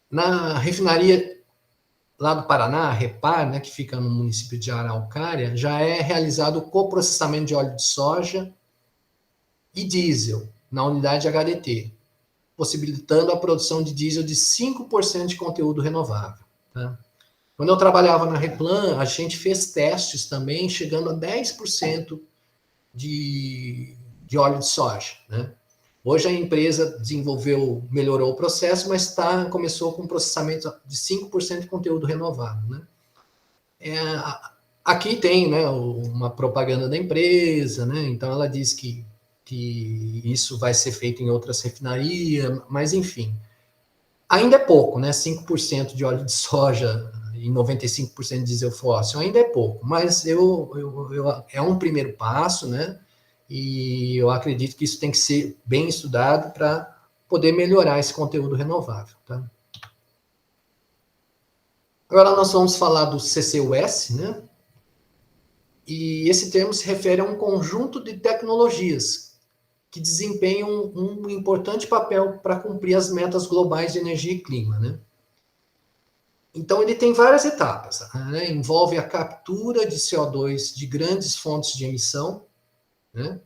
Na refinaria lá do Paraná, a Repar, né, que fica no município de Araucária, já é realizado o coprocessamento de óleo de soja e diesel na unidade HDT, possibilitando a produção de diesel de 5% de conteúdo renovável. Tá? Quando eu trabalhava na Replan, a gente fez testes também, chegando a 10% de óleo de soja. Né? Hoje a empresa melhorou o processo, mas começou com processamento de 5% de conteúdo renovável. Né? Aqui tem, né, uma propaganda da empresa, né? Então ela diz que isso vai ser feito em outras refinarias, mas enfim, ainda é pouco, né? 5% de óleo de soja e 95% de diesel fóssil ainda é pouco, mas é um primeiro passo, né? E eu acredito que isso tem que ser bem estudado para poder melhorar esse conteúdo renovável, tá? Agora nós vamos falar do CCUS, né? E esse termo se refere a um conjunto de tecnologias que desempenham um importante papel para cumprir as metas globais de energia e clima, né? Então, ele tem várias etapas, né? Envolve a captura de CO2 de grandes fontes de emissão, né?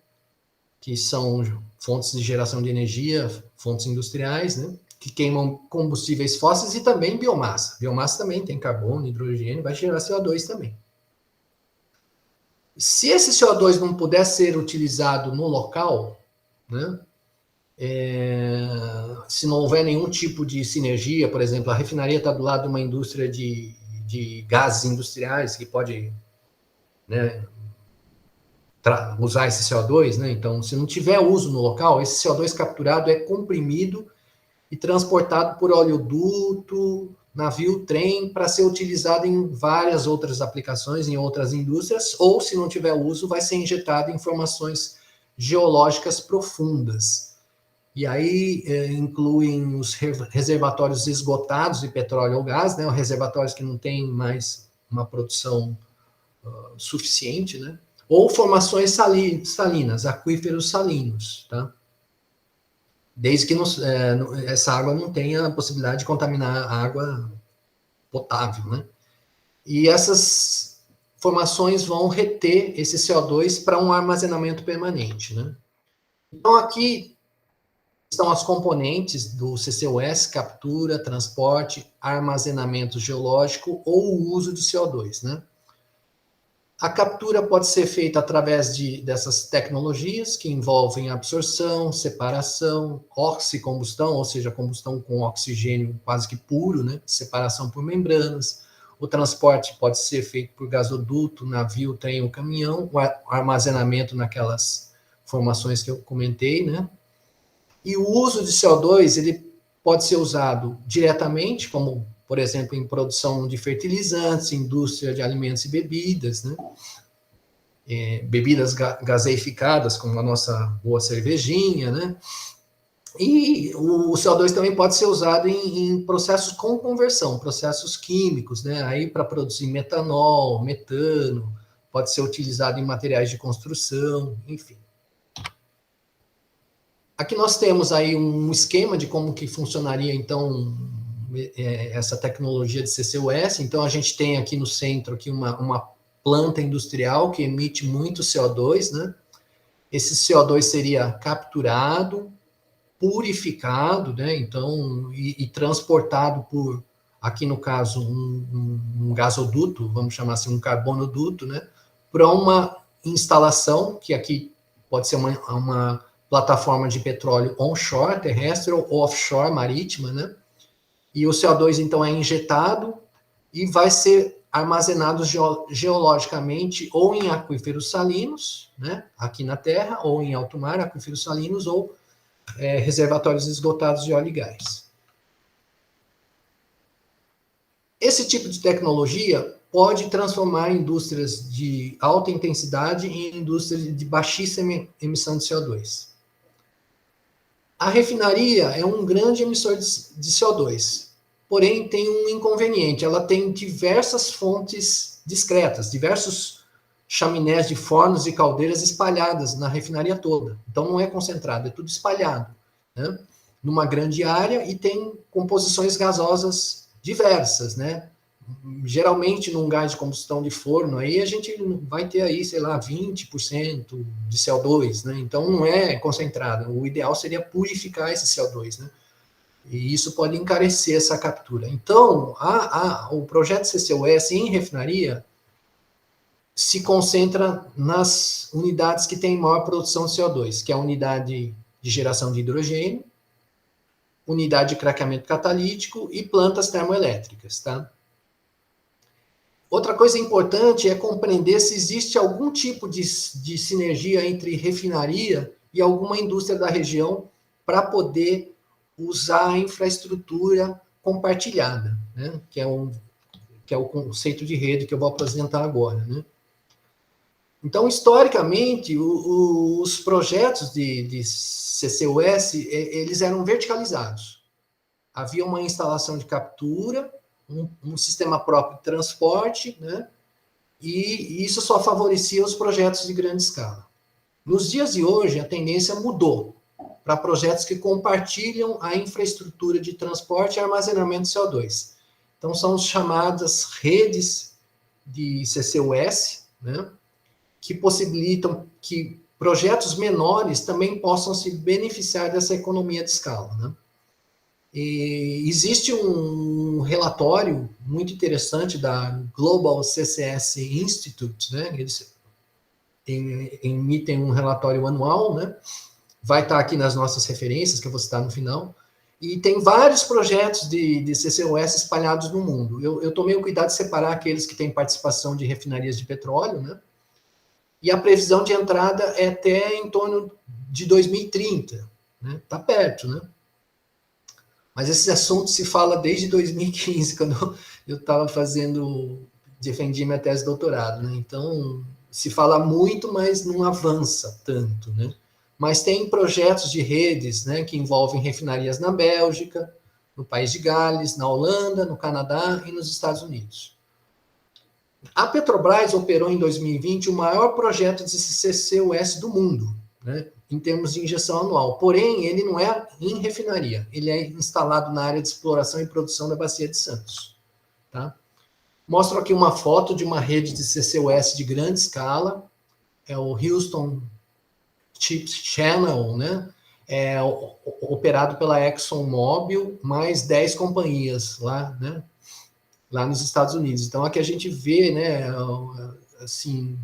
Que são fontes de geração de energia, fontes industriais, né? Que queimam combustíveis fósseis e também biomassa. Biomassa também tem carbono, hidrogênio, vai gerar CO2 também. Se esse CO2 não puder ser utilizado no local, né? Se não houver nenhum tipo de sinergia, por exemplo, a refinaria está do lado de uma indústria de gases industriais que pode, né, usar esse CO2, né? Então, se não tiver uso no local, esse CO2 capturado é comprimido e transportado por oleoduto, navio, trem, para ser utilizado em várias outras aplicações, em outras indústrias, ou, se não tiver uso, vai ser injetado em formações geológicas profundas. E aí incluem os reservatórios esgotados de petróleo ou gás, né, reservatórios que não têm mais uma produção suficiente, né, ou formações salinas, aquíferos salinos, tá? Desde que essa água não tenha a possibilidade de contaminar a água potável, né? E essas formações vão reter esse CO2 para um armazenamento permanente, né? Então, aqui estão as componentes do CCUS: captura, transporte, armazenamento geológico ou o uso de CO2, né? A captura pode ser feita através dessas tecnologias que envolvem absorção, separação, oxicombustão, ou seja, combustão com oxigênio quase que puro, né? Separação por membranas. O transporte pode ser feito por gasoduto, navio, trem ou caminhão, o armazenamento naquelas formações que eu comentei, né? E o uso de CO2, ele pode ser usado diretamente, como, por exemplo, em produção de fertilizantes, indústria de alimentos e bebidas, né? Bebidas gaseificadas, como a nossa boa cervejinha, né? E o CO2 também pode ser usado em processos com conversão, processos químicos, né? Aí para produzir metanol, metano, pode ser utilizado em materiais de construção, enfim. Aqui nós temos aí um esquema de como que funcionaria, então, essa tecnologia de CCUS. Então, a gente tem aqui no centro aqui uma planta industrial que emite muito CO2, né? Esse CO2 seria capturado, purificado, né? Então, e transportado por, aqui no caso, um gasoduto, vamos chamar assim, um carbonoduto, né? Para uma instalação, que aqui pode ser uma plataforma de petróleo onshore, terrestre, ou offshore, marítima, né? E o CO2, então, é injetado e vai ser armazenados geologicamente ou em aquíferos salinos, né, aqui na Terra, ou em alto mar, aquíferos salinos, ou reservatórios esgotados de óleo e gás. Esse tipo de tecnologia pode transformar indústrias de alta intensidade em indústrias de baixíssima emissão de CO2. A refinaria é um grande emissor de CO2, porém tem um inconveniente, ela tem diversas fontes discretas, diversos chaminés de fornos e caldeiras espalhadas na refinaria toda. Então não é concentrado, é tudo espalhado, né, numa grande área, e tem composições gasosas diversas, né? Geralmente num gás de combustão de forno aí a gente vai ter aí, sei lá, 20% de CO2, né? Então não é concentrado. O ideal seria purificar esse CO2, né? E isso pode encarecer essa captura. Então, o projeto CCUS em refinaria se concentra nas unidades que têm maior produção de CO2, que é a unidade de geração de hidrogênio, unidade de craqueamento catalítico e plantas termoelétricas, tá? Outra coisa importante é compreender se existe algum tipo de sinergia entre refinaria e alguma indústria da região para poder usar a infraestrutura compartilhada, né? Que é o conceito de rede que eu vou apresentar agora, né? Então, historicamente, os projetos de CCUS, eles eram verticalizados. Havia uma instalação de captura, um sistema próprio de transporte, né? E isso só favorecia os projetos de grande escala. Nos dias de hoje, a tendência mudou para projetos que compartilham a infraestrutura de transporte e armazenamento de CO2. Então, são as chamadas redes de CCUS, né? Que possibilitam que projetos menores também possam se beneficiar dessa economia de escala, né? E existe um relatório muito interessante da Global CCS Institute, né? Eles emitem um relatório anual, né? Vai estar aqui nas nossas referências, que eu vou citar no final, e tem vários projetos de CCUS espalhados no mundo. Eu tomei o cuidado de separar aqueles que têm participação de refinarias de petróleo, né? E a previsão de entrada é até em torno de 2030, né? Tá perto, né? Mas esse assunto se fala desde 2015, quando eu estava defendi minha tese de doutorado, né? Então, se fala muito, mas não avança tanto, né? Mas tem projetos de redes, né, que envolvem refinarias na Bélgica, no País de Gales, na Holanda, no Canadá e nos Estados Unidos. A Petrobras operou em 2020 o maior projeto de CCUS do mundo, né, em termos de injeção anual. Porém, ele não é em refinaria, ele é instalado na área de exploração e produção da Bacia de Santos. Tá? Mostro aqui uma foto de uma rede de CCUS de grande escala, é o Houston Ship Channel, né? É operado pela ExxonMobil, mais 10 companhias lá, né? Lá nos Estados Unidos. Então, aqui a gente vê, né, assim,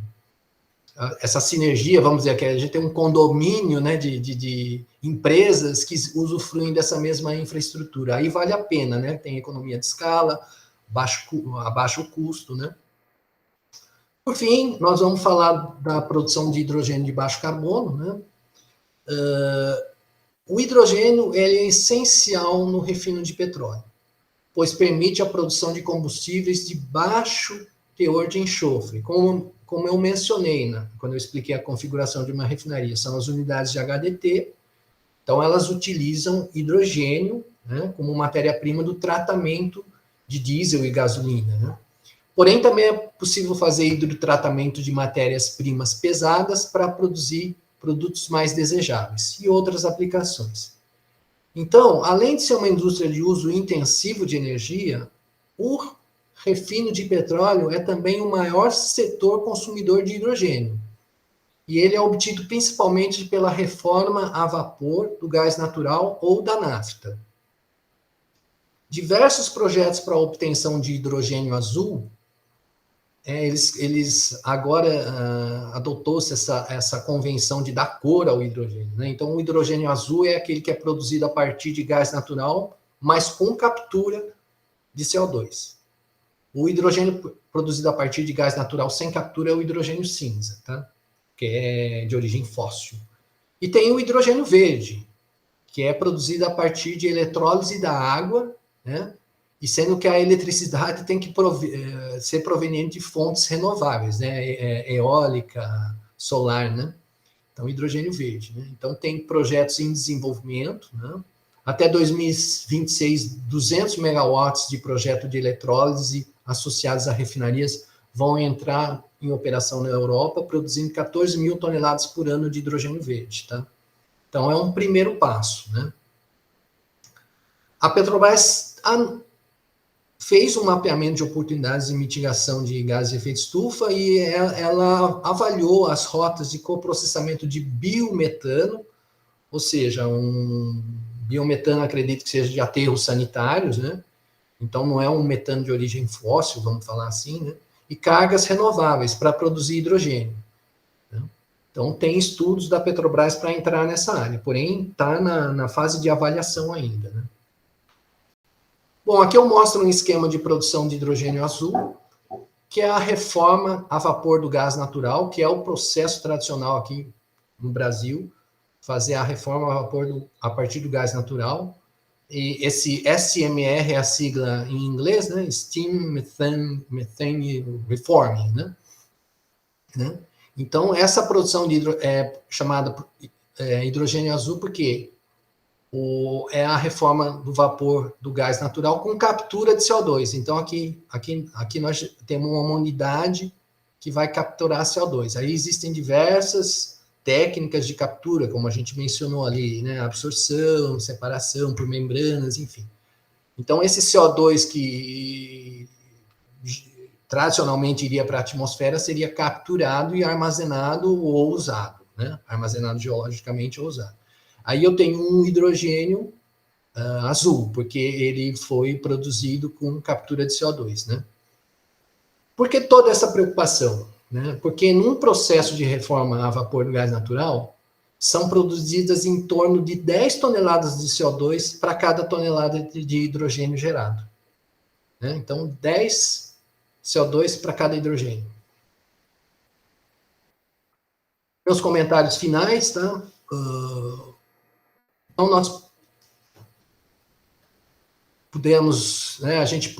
essa sinergia, vamos dizer, que a gente tem um condomínio, né, de empresas que usufruem dessa mesma infraestrutura. Aí vale a pena, né? Tem economia de escala, baixo custo, né? Por fim, nós vamos falar da produção de hidrogênio de baixo carbono, né? O hidrogênio é essencial no refino de petróleo, pois permite a produção de combustíveis de baixo teor de enxofre, como eu mencionei, né, quando eu expliquei a configuração de uma refinaria. São as unidades de HDT, então elas utilizam hidrogênio, né, como matéria-prima do tratamento de diesel e gasolina, né? Porém, também é possível fazer hidrotratamento de matérias-primas pesadas para produzir produtos mais desejáveis e outras aplicações. Então, além de ser uma indústria de uso intensivo de energia, o refino de petróleo é também o maior setor consumidor de hidrogênio. E ele é obtido principalmente pela reforma a vapor do gás natural ou da nafta. Diversos projetos para a obtenção de hidrogênio azul, eles agora adotou-se essa convenção de dar cor ao hidrogênio, né? Então, o hidrogênio azul é aquele que é produzido a partir de gás natural, mas com captura de CO2. O hidrogênio produzido a partir de gás natural sem captura é o hidrogênio cinza, tá? Que é de origem fóssil. E tem o hidrogênio verde, que é produzido a partir de eletrólise da água, né? E sendo que a eletricidade tem que ser proveniente de fontes renováveis, né? Eólica, solar, né? Então, hidrogênio verde, né? Então, tem projetos em desenvolvimento, né? Até 2026, 200 megawatts de projeto de eletrólise associados a refinarias vão entrar em operação na Europa, produzindo 14 mil toneladas por ano de hidrogênio verde, tá? Então, é um primeiro passo, né? A Petrobras fez um mapeamento de oportunidades de mitigação de gases de efeito estufa e ela avaliou as rotas de coprocessamento de biometano, ou seja, um biometano, acredito que seja de aterros sanitários, né? Então, não é um metano de origem fóssil, vamos falar assim, né? E cargas renováveis para produzir hidrogênio. Né? Então, tem estudos da Petrobras para entrar nessa área, porém, está na fase de avaliação ainda, né? Bom, aqui eu mostro um esquema de produção de hidrogênio azul, que é a reforma a vapor do gás natural, que é o processo tradicional aqui no Brasil, fazer a reforma a vapor a partir do gás natural. E esse SMR é a sigla em inglês, né? Steam Methane Reforming, né? Então, essa produção é chamada hidrogênio azul porque é a reforma do vapor do gás natural com captura de CO2. Então, aqui nós temos uma unidade que vai capturar CO2. Aí existem diversas técnicas de captura, como a gente mencionou ali, né? Absorção, separação por membranas, enfim. Então, esse CO2 que tradicionalmente iria para a atmosfera seria capturado e armazenado ou usado, né? Armazenado geologicamente ou usado. Aí eu tenho um hidrogênio azul, porque ele foi produzido com captura de CO2, né? Por que toda essa preocupação? Né? Porque num processo de reforma a vapor do gás natural, são produzidas em torno de 10 toneladas de CO2 para cada tonelada de hidrogênio gerado. Né? Então, 10 CO2 para cada hidrogênio. Meus comentários finais, tá? Então, nós pudemos, né, a gente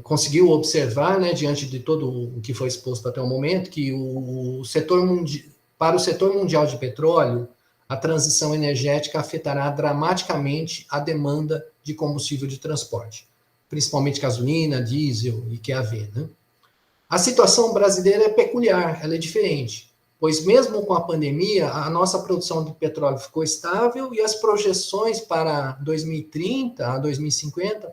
conseguiu observar, né, diante de todo o que foi exposto até o momento, que para o setor mundial de petróleo, a transição energética afetará dramaticamente a demanda de combustível de transporte, principalmente gasolina, diesel e QAV, né? A situação brasileira é peculiar, ela é diferente, pois mesmo com a pandemia, a nossa produção de petróleo ficou estável e as projeções para 2030 a 2050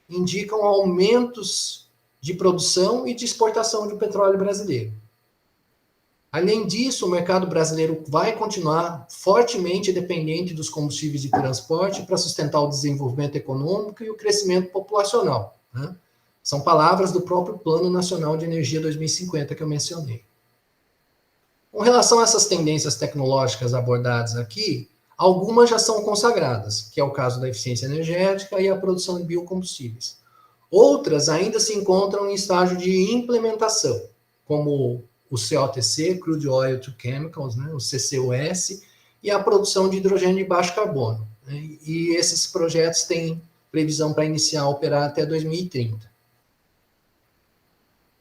indicam aumentos de produção e de exportação de petróleo brasileiro. Além disso, o mercado brasileiro vai continuar fortemente dependente dos combustíveis de transporte para sustentar o desenvolvimento econômico e o crescimento populacional, né? São palavras do próprio Plano Nacional de Energia 2050 que eu mencionei. Com relação a essas tendências tecnológicas abordadas aqui, algumas já são consagradas, que é o caso da eficiência energética e a produção de biocombustíveis. Outras ainda se encontram em estágio de implementação, como o COTC, Crude Oil to Chemicals, né, o CCUS, e a produção de hidrogênio de baixo carbono. Né, e esses projetos têm previsão para iniciar a operar até 2030.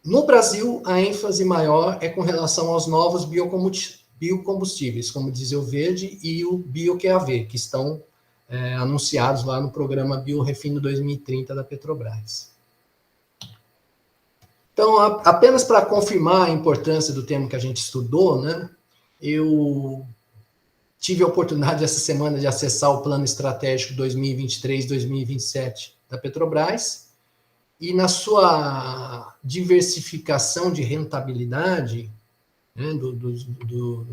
No Brasil, a ênfase maior é com relação aos novos biocombustíveis, como o diesel verde e o bio-QAV, que estão anunciados lá no programa BioRefino 2030 da Petrobras. Então, apenas para confirmar a importância do tema que a gente estudou, né, eu tive a oportunidade essa semana de acessar o Plano Estratégico 2023-2027 da Petrobras, e na sua diversificação de rentabilidade, né, do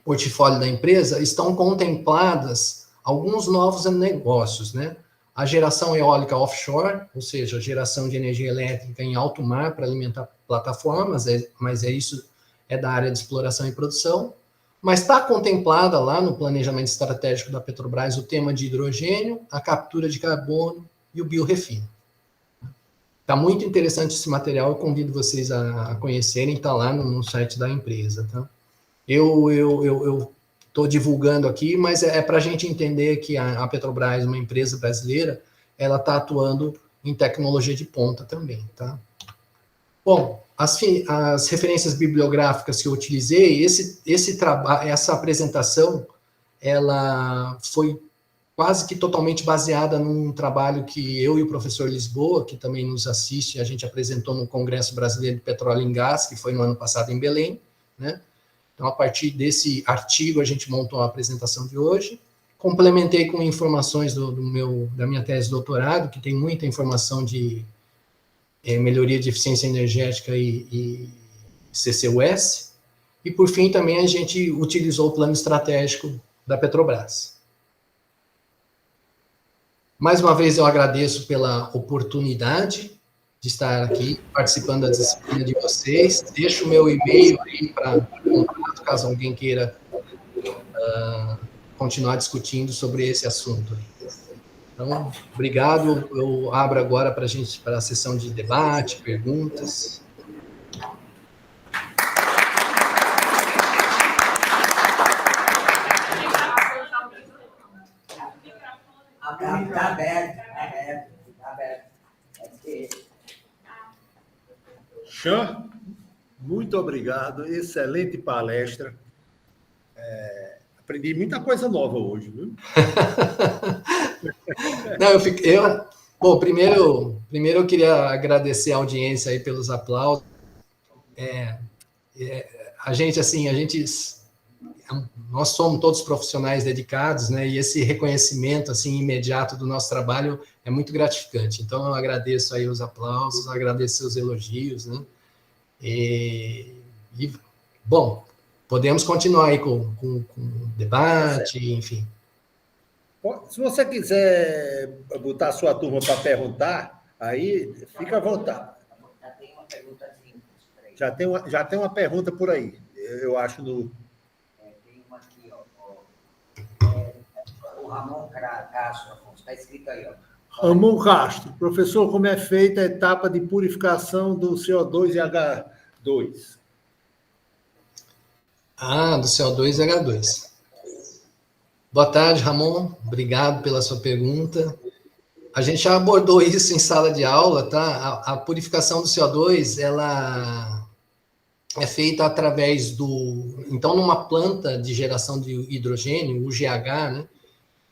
portfólio da empresa, estão contempladas alguns novos negócios, né? A geração eólica offshore, ou seja, a geração de energia elétrica em alto mar para alimentar plataformas, mas isso é da área de exploração e produção, mas está contemplada lá no planejamento estratégico da Petrobras o tema de hidrogênio, a captura de carbono e o biorefino. Tá muito interessante esse material, eu convido vocês a conhecerem, tá lá no site da empresa, tá? Eu estou divulgando aqui, mas é para a gente entender que a Petrobras, uma empresa brasileira, ela está atuando em tecnologia de ponta também, tá? Bom, as referências bibliográficas que eu utilizei, essa apresentação, ela foi quase que totalmente baseada num trabalho que eu e o professor Lisboa, que também nos assiste, a gente apresentou no Congresso Brasileiro de Petróleo e Gás, que foi no ano passado em Belém, né? Então, a partir desse artigo, a gente montou a apresentação de hoje. Complementei com informações da minha tese de doutorado, que tem muita informação de melhoria de eficiência energética e CCUS. E, por fim, também a gente utilizou o plano estratégico da Petrobras. Mais uma vez, eu agradeço pela oportunidade de estar aqui, participando da disciplina de vocês. Deixo o meu e-mail aí para contato, caso alguém queira continuar discutindo sobre esse assunto. Então, obrigado. Eu abro agora para a sessão de debate, perguntas. Está aberto. Chan, muito obrigado. Excelente palestra. Aprendi muita coisa nova hoje, viu? Não, bom, primeiro eu queria agradecer a audiência aí pelos aplausos. Nós somos todos profissionais dedicados, né? E esse reconhecimento assim imediato do nosso trabalho é muito gratificante. Então eu agradeço aí os aplausos, agradeço os elogios, né? Bom, podemos continuar aí com debate, enfim. Se você quiser botar a sua turma para perguntar, aí fica à vontade. Já tem uma pergunta por aí, eu acho no... Tem uma aqui, ó. O Ramon Castro, está escrito aí, ó. Ramon Castro, professor, como é feita a etapa de purificação do CO2 e H2? Do CO2 e H2. Boa tarde, Ramon. Obrigado pela sua pergunta. A gente já abordou isso em sala de aula, tá? A purificação do CO2, ela é feita através então, numa planta de geração de hidrogênio, o GH, né?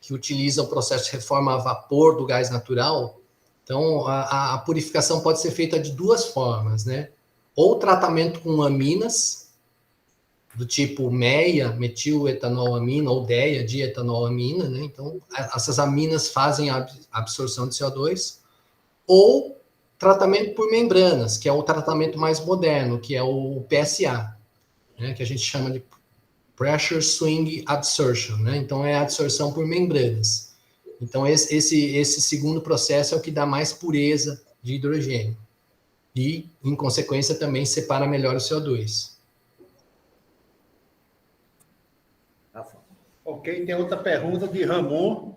Que utiliza o processo de reforma a vapor do gás natural. Então, a purificação pode ser feita de duas formas, né? Ou tratamento com aminas, do tipo MEIA, metiletanolamina, ou DEA, dietanolamina, né? Então, essas aminas fazem a absorção de CO2, ou tratamento por membranas, que é o tratamento mais moderno, que é o PSA, né? Que a gente chama de Pressure Swing Adsorption, né? Então, é a absorção por membranas. Então, esse segundo processo é o que dá mais pureza de hidrogênio. E, em consequência, também separa melhor o CO2. Ok, tem outra pergunta de Ramon.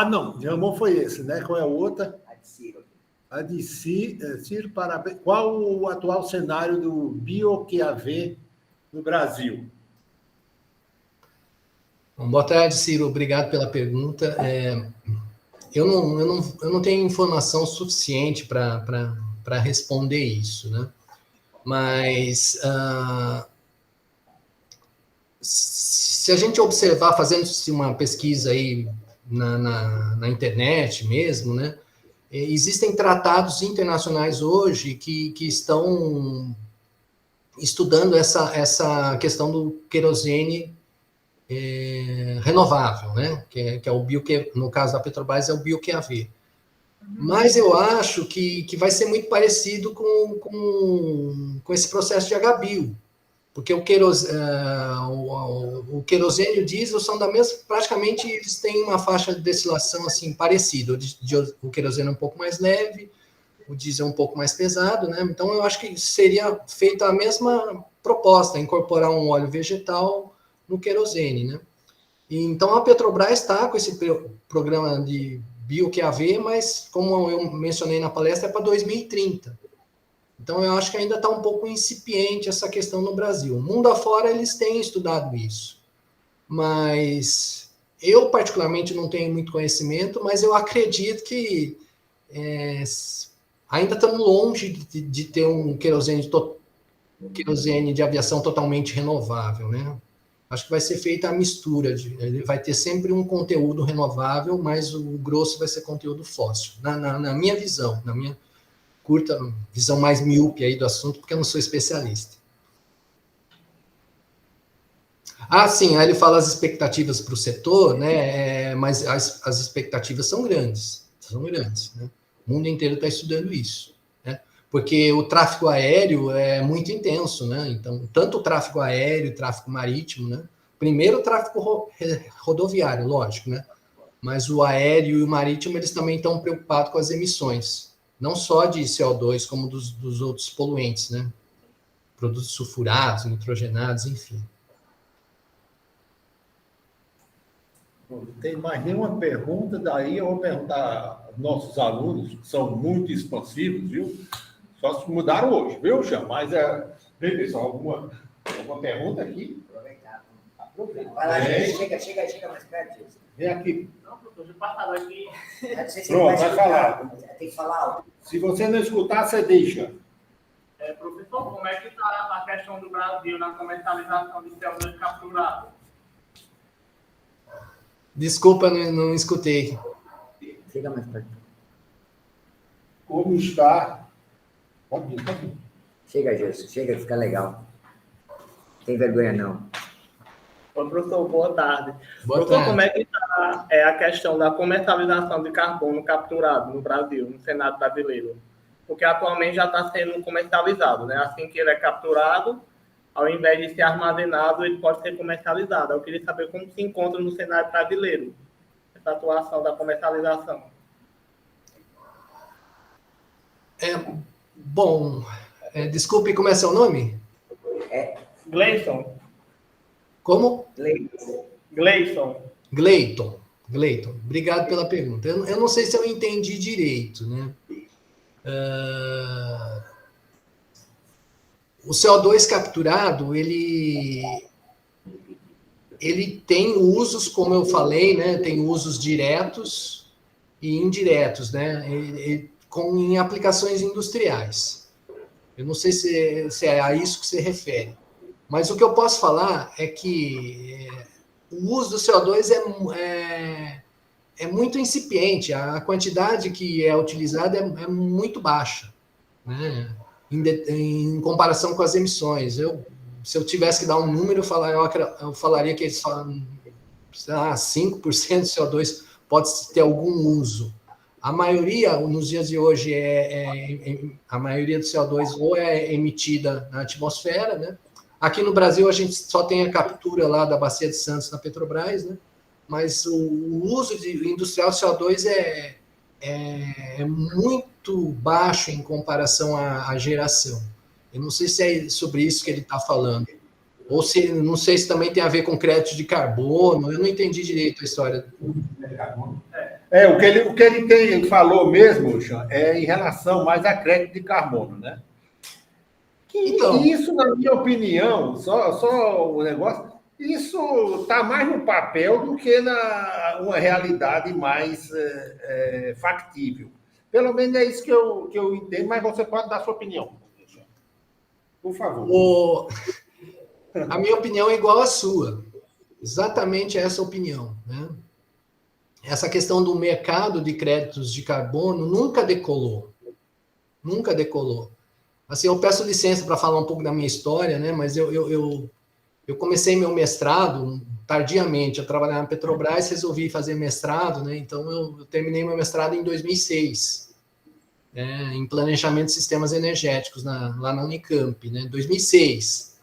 Não, de Ramon foi esse, né? Qual é a outra? A de Ciro. A de Ciro, parabéns. Qual o atual cenário do bio-QAV no Brasil? Bom, boa tarde, Ciro. Obrigado pela pergunta. Eu não tenho informação suficiente para responder isso, né? Mas se a gente observar, fazendo-se uma pesquisa aí na internet mesmo, né? Existem tratados internacionais hoje que estão estudando essa questão do querosene renovável, né? Que é o no caso da Petrobras, é o bio-QAV. Mas eu acho que vai ser muito parecido com esse processo de HBio, porque o querosene e o diesel são da mesma, praticamente eles têm uma faixa de destilação assim parecida. O querosene é um pouco mais leve, o diesel é um pouco mais pesado, né? Então eu acho que seria feita a mesma proposta, incorporar um óleo vegetal no querosene, né? E, então a Petrobras está com esse programa de BioQAV, mas, como eu mencionei na palestra, é para 2030. Então, eu acho que ainda está um pouco incipiente essa questão no Brasil. Mundo afora, eles têm estudado isso. Mas eu, particularmente, não tenho muito conhecimento, mas eu acredito que ainda estamos longe de ter um querosene de aviação totalmente renovável, né? Acho que vai ser feita a mistura, ele vai ter sempre um conteúdo renovável, mas o grosso vai ser conteúdo fóssil, na minha visão, na minha curta visão mais míope aí do assunto, porque eu não sou especialista. Sim, aí ele fala as expectativas para o setor, né? Mas as expectativas são grandes, né? O mundo inteiro está estudando isso, né? Porque o tráfego aéreo é muito intenso, né? Então, tanto o tráfego aéreo, o tráfego marítimo, né? Primeiro o tráfego rodoviário, lógico, né? Mas o aéreo e o marítimo, eles também estão preocupados com as emissões, não só de CO2, como dos outros poluentes, né? Produtos sulfurados, nitrogenados, enfim. Não tem mais nenhuma pergunta, daí eu vou perguntar aos nossos alunos, que são muito expansivos, viu? Só se mudaram hoje, viu, Jean? Mas, vem, pessoal, alguma pergunta aqui? Aproveita. Vai lá, chega mais perto, gente. Vem aqui. Não, professor, deixa eu passar aqui. Pronto, vai falar. Tem que falar alto. Se você não escutar, você deixa. Professor, como é que está a questão do Brasil na comercialização de CO2 capturado? Desculpa, não escutei. Chega mais perto. Como está? Pode ir. Chega, Gerson. Chega, fica legal. Não tem vergonha, não. Ô, professor, boa tarde. Boa Professor, tarde. como é que está a questão da comercialização de carbono capturado no Brasil, no Senado brasileiro? Porque atualmente já está sendo comercializado, né? Assim que ele é capturado, ao invés de ser armazenado, ele pode ser comercializado. Eu queria saber como se encontra no cenário brasileiro essa atuação da comercialização. Bom, desculpe, como é seu nome? Gleison. Como? Gleison. Gleiton. Obrigado pela pergunta. Eu não sei se eu entendi direito, né? O CO2 capturado, ele tem usos, como eu falei, né? Tem usos diretos e indiretos, né? Em aplicações industriais. Eu não sei se é a isso que você refere. Mas o que eu posso falar é que o uso do CO2 é muito incipiente. A quantidade que é utilizada é muito baixa, né? Em comparação com as emissões. Se eu tivesse que dar um número, eu falaria que eles falam, 5% do CO2 pode ter algum uso. A maioria, nos dias de hoje, a maioria do CO2 ou é emitida na atmosfera, né? Aqui no Brasil, a gente só tem a captura lá da Bacia de Santos, na Petrobras, né? Mas o uso industrial de CO2 é muito baixo em comparação à geração. Eu não sei se é sobre isso que ele está falando. Ou não sei se também tem a ver com crédito de carbono. Eu não entendi direito a história. O que ele falou mesmo, Jean, é em relação mais a crédito de carbono, né? Então, Isso, na minha opinião, só o negócio, isso está mais no papel do que uma realidade mais factível. Pelo menos é isso que eu entendo, mas você pode dar sua opinião. Por favor. A minha opinião é igual à sua. Exatamente essa opinião, né? Essa questão do mercado de créditos de carbono nunca decolou. Nunca decolou. Assim, eu peço licença para falar um pouco da minha história, né? Mas eu comecei meu mestrado tardiamente. Eu trabalhava na Petrobras, resolvi fazer mestrado, né? Então, eu terminei meu mestrado em 2006, né? Em planejamento de sistemas energéticos, lá na Unicamp, né? 2006.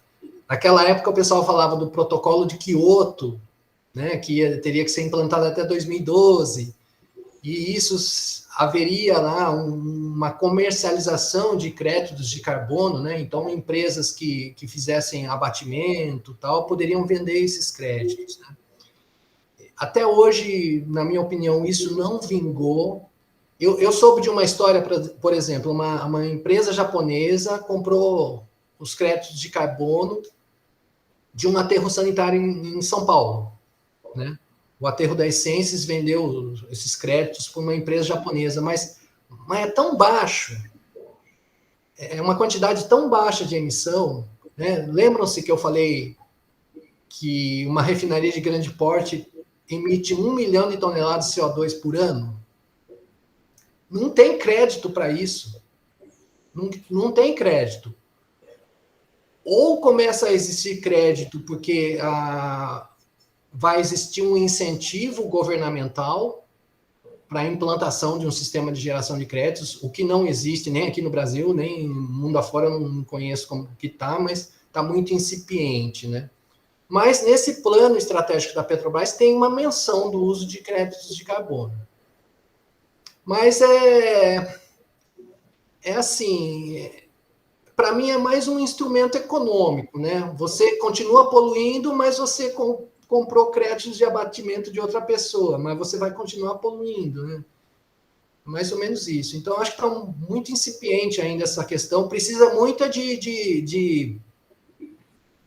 Naquela época, o pessoal falava do protocolo de Kyoto, né? Que teria que ser implantado até 2012. E isso haveria lá uma comercialização de créditos de carbono, né? Então, empresas que fizessem abatimento tal, poderiam vender esses créditos, né? Até hoje, na minha opinião, isso não vingou. Eu soube de uma história, por exemplo, uma empresa japonesa comprou os créditos de carbono de um aterro sanitário em São Paulo, né? O aterro da Essências vendeu esses créditos para uma empresa japonesa, mas é tão baixo, é uma quantidade tão baixa de emissão, né? Lembram-se que eu falei que uma refinaria de grande porte emite 1 milhão de toneladas de CO2 por ano? Não tem crédito para isso. Não tem crédito. Ou começa a existir crédito porque vai existir um incentivo governamental para a implantação de um sistema de geração de créditos, o que não existe nem aqui no Brasil, nem no mundo afora, eu não conheço como que está, mas está muito incipiente, né? Mas nesse plano estratégico da Petrobras tem uma menção do uso de créditos de carbono. Mas é assim, para mim é mais um instrumento econômico, né? Você continua poluindo, mas você comprou créditos de abatimento de outra pessoa, mas você vai continuar poluindo, né? Mais ou menos isso. Então, acho que está muito incipiente ainda essa questão. Precisa muito de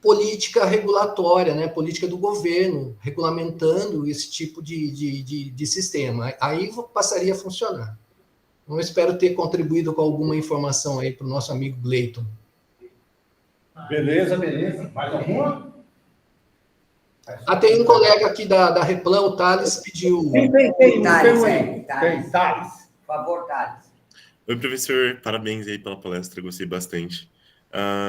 política regulatória, né? Política do governo, regulamentando esse tipo de sistema. Aí passaria a funcionar. Então, eu espero ter contribuído com alguma informação aí para o nosso amigo Gleiton. Beleza. Mais alguma? Tem um colega aqui da Replan, o Thales, pediu... Tem, Thales. Thales. Por favor, Thales. Oi, professor. Parabéns aí pela palestra, gostei bastante.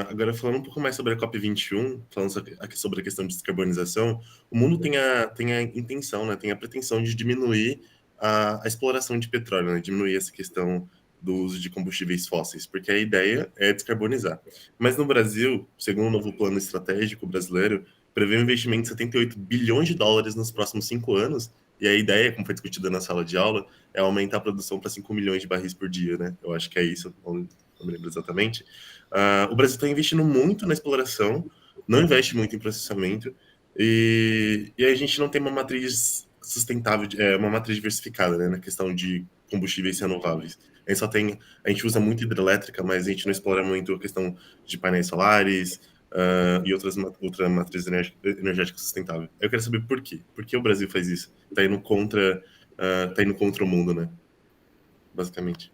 Agora, falando um pouco mais sobre a COP21, falando sobre a questão de descarbonização, o mundo tem a intenção, né, tem a pretensão de diminuir a exploração de petróleo, né, diminuir essa questão do uso de combustíveis fósseis, porque a ideia é descarbonizar. Mas no Brasil, segundo o novo plano estratégico brasileiro, prevê um investimento de 78 bilhões de dólares nos próximos 5 anos, e a ideia, como foi discutida na sala de aula, é aumentar a produção para 5 milhões de barris por dia, né? Eu acho que é isso, não me lembro exatamente. O Brasil está investindo muito na exploração, não investe muito em processamento, e a gente não tem uma matriz sustentável, uma matriz diversificada, né, na questão de combustíveis renováveis. A gente usa muito hidrelétrica, mas a gente não explora muito a questão de painéis solares e outra matriz energética sustentável. Eu quero saber por quê. Por que o Brasil faz isso? Está indo contra o mundo, né? Basicamente.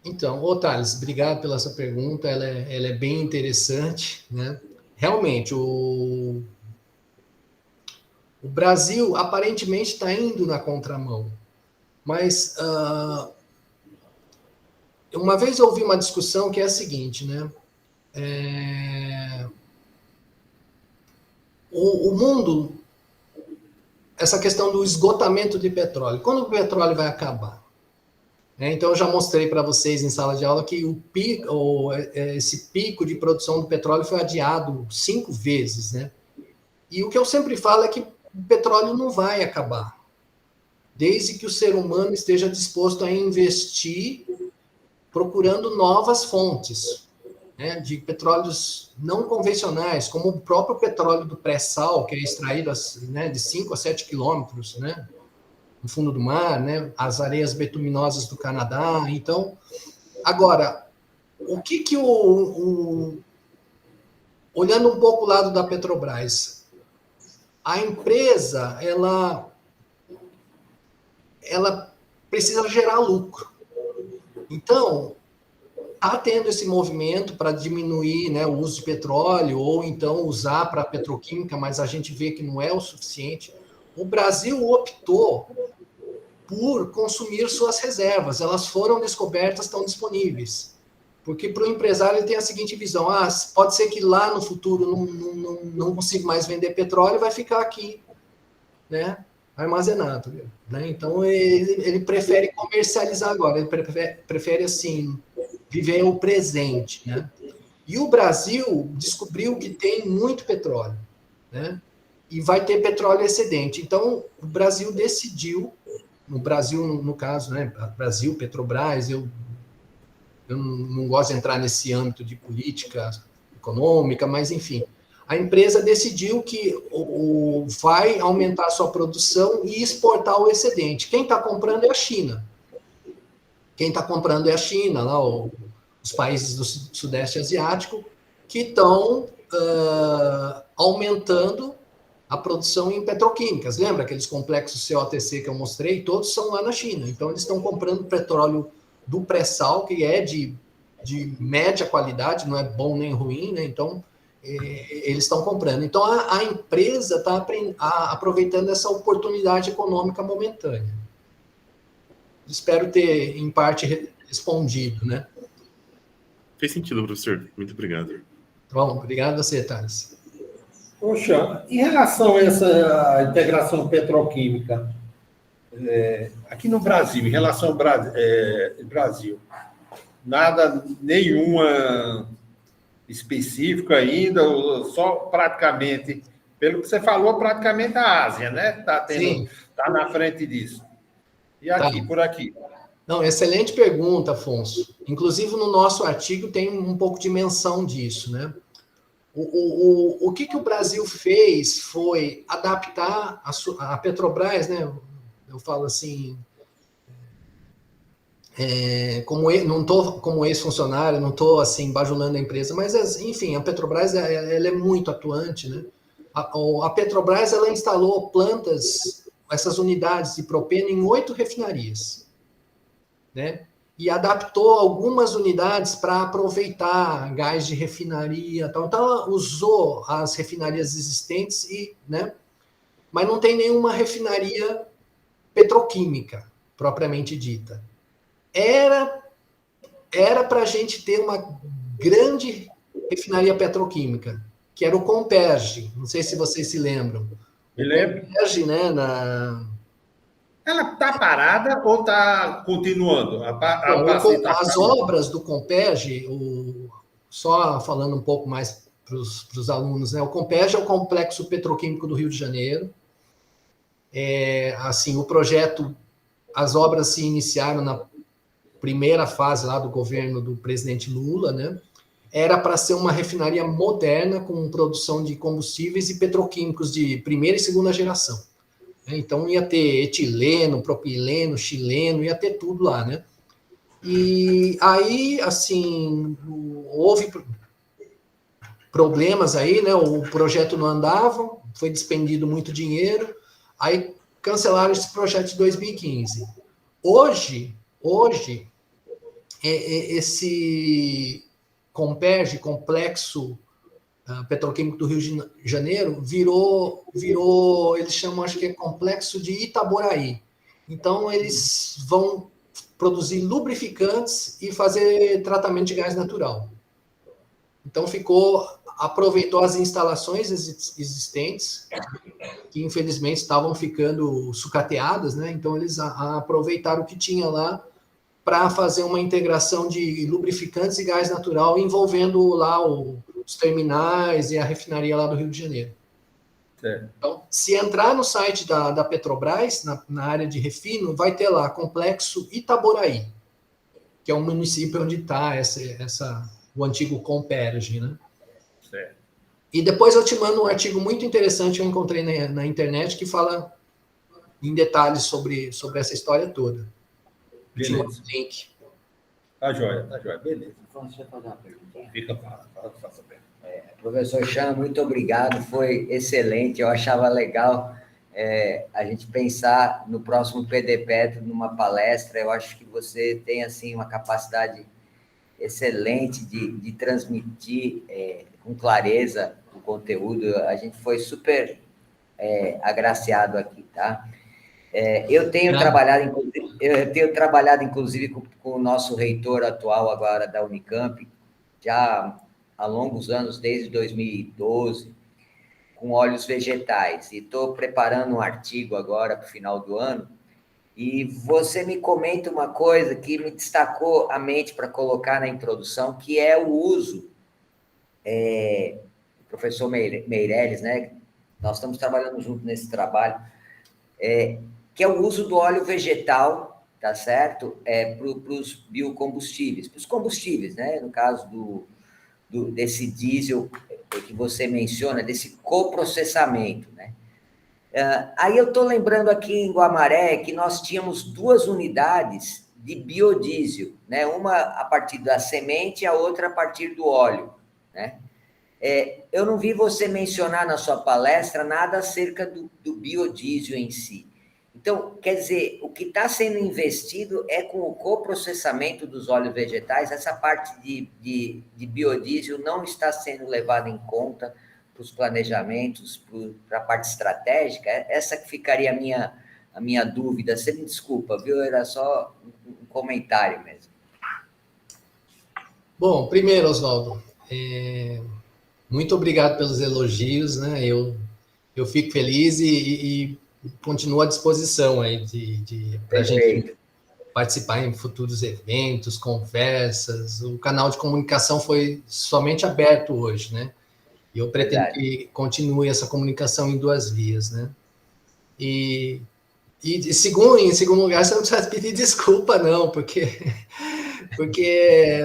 Então, Thales, obrigado pela sua pergunta, ela é bem interessante, né? Realmente, o Brasil aparentemente está indo na contramão, mas uma vez eu ouvi uma discussão que é a seguinte, né? O mundo, essa questão do esgotamento de petróleo, quando o petróleo vai acabar? Então, eu já mostrei para vocês em sala de aula que esse pico de produção do petróleo foi adiado 5 vezes, né? E o que eu sempre falo é que o petróleo não vai acabar, desde que o ser humano esteja disposto a investir procurando novas fontes, né, de petróleos não convencionais, como o próprio petróleo do pré-sal, que é extraído, né, de 5 a 7 quilômetros, né, no fundo do mar, né, as areias betuminosas do Canadá. Então, agora, o que olhando um pouco o lado da Petrobras, a empresa, ela precisa gerar lucro. Então, está tendo esse movimento para diminuir, né, o uso de petróleo, ou então usar para petroquímica, mas a gente vê que não é o suficiente. O Brasil optou por consumir suas reservas. Elas foram descobertas, estão disponíveis. Porque para o empresário ele tem a seguinte visão: pode ser que lá no futuro não consiga mais vender petróleo, vai ficar aqui, né, armazenado. Né? Então, ele prefere comercializar agora, ele prefere assim, viver o presente. Né? E o Brasil descobriu que tem muito petróleo, né? E vai ter petróleo excedente. Então, o Brasil decidiu, no Brasil, no caso, né, Brasil, Petrobras, eu não gosto de entrar nesse âmbito de política econômica, mas, enfim, a empresa decidiu que vai aumentar a sua produção e exportar o excedente. Quem está comprando é a China. Quem está comprando é a China, lá, os países do Sudeste Asiático, que estão aumentando a produção em petroquímicas. Lembra aqueles complexos COTC que eu mostrei? Todos são lá na China. Então, eles estão comprando petróleo do pré-sal, que é de média qualidade, não é bom nem ruim, né? Então, eles estão comprando. Então, a empresa está aproveitando essa oportunidade econômica momentânea. Espero ter, em parte, respondido, né? Fez sentido, professor. Muito obrigado. Bom, obrigado a você, Thales. Poxa, em relação a essa integração petroquímica, aqui no Brasil, em relação ao Brasil, nada, nenhuma específica ainda, só praticamente, pelo que você falou, praticamente a Ásia, né? Está na frente disso. E aqui, por aqui? Não, excelente pergunta, Afonso. Inclusive, no nosso artigo tem um pouco de menção disso, né? O que o Brasil fez foi adaptar a Petrobras, né? Eu falo assim, não estou como ex-funcionário, não estou assim bajulando a empresa, mas enfim, a Petrobras ela é muito atuante, né? A Petrobras ela instalou plantas, essas unidades de propeno em 8 refinarias, né? E adaptou algumas unidades para aproveitar gás de refinaria, tal. Então ela usou as refinarias existentes né? Mas não tem nenhuma refinaria petroquímica propriamente dita. Era para a gente ter uma grande refinaria petroquímica, que era o Comperj. Não sei se vocês se lembram. Me lembro. Comperj, né? Ela está parada ou está continuando? As obras do Comperj, só falando um pouco mais para os alunos, né? O Comperj é o Complexo Petroquímico do Rio de Janeiro. Assim, o projeto, as obras se iniciaram na primeira fase lá do governo do presidente Lula, né? Era para ser uma refinaria moderna com produção de combustíveis e petroquímicos de primeira e segunda geração. Então, ia ter etileno, propileno, xileno, ia ter tudo lá, né? E aí, assim, houve problemas aí, né? O projeto não andava, foi despendido muito dinheiro, aí cancelaram esse projeto de 2015. Hoje esse Comperj, Complexo Petroquímico do Rio de Janeiro, virou, eles chamam, acho que é Complexo de Itaboraí. Então, eles vão produzir lubrificantes e fazer tratamento de gás natural. Então, aproveitou as instalações existentes, que infelizmente estavam ficando sucateadas, né? Então, eles aproveitaram o que tinha lá para fazer uma integração de lubrificantes e gás natural, envolvendo lá os terminais e a refinaria lá do Rio de Janeiro. Certo. Então, se entrar no site da Petrobras, na área de refino, vai ter lá Complexo Itaboraí, que é um município onde está o antigo Comperj, né? Certo. E depois eu te mando um artigo muito interessante que eu encontrei na internet que fala em detalhes sobre essa história toda. Beleza. Te mando o link. Tá joia, beleza. Afonso, deixa eu fazer uma perguntinha. Fica, faça bem. Professor Chan, muito obrigado, foi excelente. Eu achava legal a gente pensar no próximo PD Petro, numa palestra. Eu acho que você tem assim uma capacidade excelente de transmitir com clareza o conteúdo. A gente foi super agraciado aqui, tá? Eu tenho trabalhado, inclusive, com o nosso reitor atual agora da Unicamp, já há longos anos, desde 2012, com óleos vegetais. E estou preparando um artigo agora para o final do ano. E você me comenta uma coisa que me destacou a mente para colocar na introdução, que é o uso, professor Meirelles, né? Nós estamos trabalhando junto nesse trabalho, que é o uso do óleo vegetal, tá certo? Para os biocombustíveis, para os combustíveis, né? No caso desse diesel que você menciona, desse coprocessamento, né? Aí eu estou lembrando aqui em Guamaré que nós tínhamos 2 unidades de biodiesel, né? Uma a partir da semente e a outra a partir do óleo, né? Eu não vi você mencionar na sua palestra nada acerca do biodiesel em si. Então, quer dizer, o que está sendo investido é com o coprocessamento dos óleos vegetais, essa parte de biodiesel não está sendo levada em conta para os planejamentos, para a parte estratégica. Essa que ficaria a minha dúvida. Você me desculpa, viu? Era só um comentário mesmo. Bom, primeiro, Oswaldo, muito obrigado pelos elogios, né? Eu fico feliz e continuo à disposição aí para a gente participar em futuros eventos, conversas. O canal de comunicação foi somente aberto hoje, né? E eu pretendo que continue essa comunicação em 2 vias, né? E em segundo lugar, você não precisa pedir desculpa, não, porque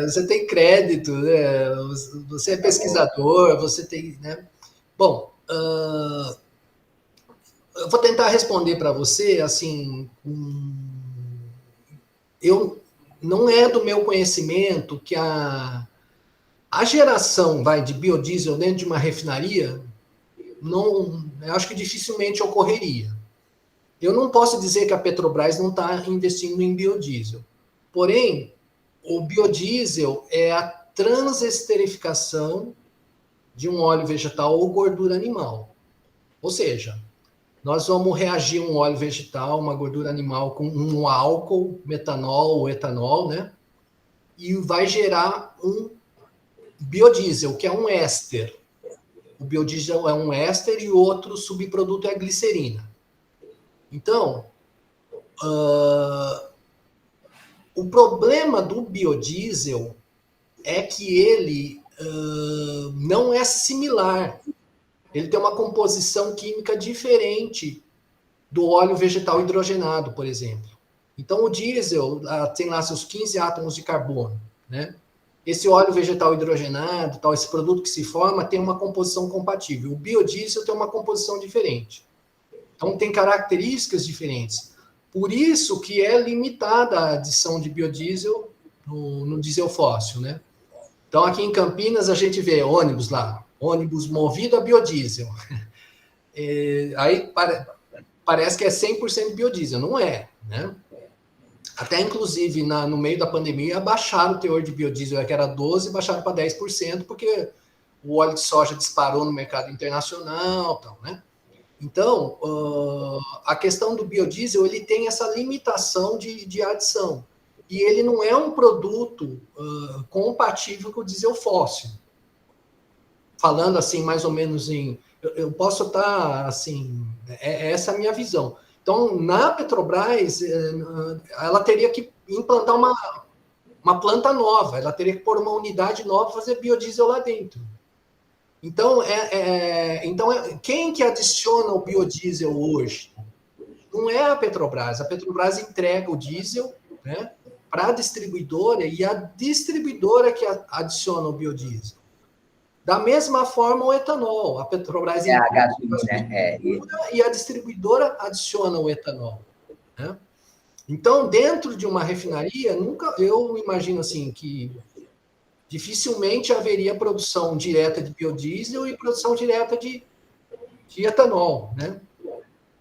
você tem crédito, né? Você é pesquisador, você tem, né? Bom, eu vou tentar responder para você, assim, não é do meu conhecimento que a geração de biodiesel dentro de uma refinaria, eu acho que dificilmente ocorreria. Eu não posso dizer que a Petrobras não está investindo em biodiesel. Porém, o biodiesel é a transesterificação de um óleo vegetal ou gordura animal. Ou seja, nós vamos reagir um óleo vegetal, uma gordura animal com um álcool, metanol ou etanol, né? E vai gerar um biodiesel, que é um éster. O biodiesel é um éster e o outro subproduto é a glicerina. Então, o problema do biodiesel é que ele não é similar. Ele tem uma composição química diferente do óleo vegetal hidrogenado, por exemplo. Então, o diesel tem lá seus 15 átomos de carbono, né? Esse óleo vegetal hidrogenado, esse produto que se forma, tem uma composição compatível. O biodiesel tem uma composição diferente. Então, tem características diferentes. Por isso que é limitada a adição de biodiesel no diesel fóssil, né? Então, aqui em Campinas, a gente vê ônibus lá, ônibus movido a biodiesel. Aí parece que é 100% biodiesel. Não é, né? Até, inclusive, no meio da pandemia, abaixaram o teor de biodiesel, que era 12%, baixaram para 10%, porque o óleo de soja disparou no mercado internacional, tal, né? Então, a questão do biodiesel, ele tem essa limitação de adição. E ele não é um produto compatível com o diesel fóssil. Falando assim, mais ou menos eu posso estar, assim, essa é a minha visão. Então, na Petrobras, ela teria que implantar uma planta nova, ela teria que pôr uma unidade nova para fazer biodiesel lá dentro. Então, quem que adiciona o biodiesel hoje? Não é a Petrobras. A Petrobras entrega o diesel, né, para a distribuidora, e a distribuidora que adiciona o biodiesel. Da mesma forma, o etanol. A Petrobras a gasolina, e a distribuidora adiciona o etanol, né? Então, dentro de uma refinaria, eu imagino assim que dificilmente haveria produção direta de biodiesel e produção direta de etanol, né?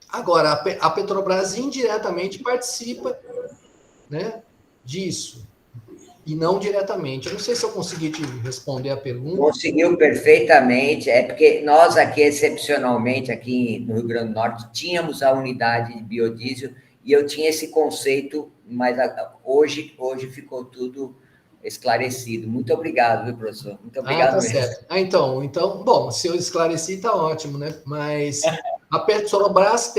Agora, a Petrobras indiretamente participa, né, disso, e não diretamente. Eu não sei se eu consegui te responder a pergunta. Conseguiu perfeitamente. É porque nós aqui, excepcionalmente, aqui no Rio Grande do Norte, tínhamos a unidade de biodiesel e eu tinha esse conceito, mas hoje ficou tudo esclarecido. Muito obrigado, viu, professor? Muito obrigado mesmo. Certo. Então, bom, se eu esclareci, está ótimo, né? Mas a Petrobras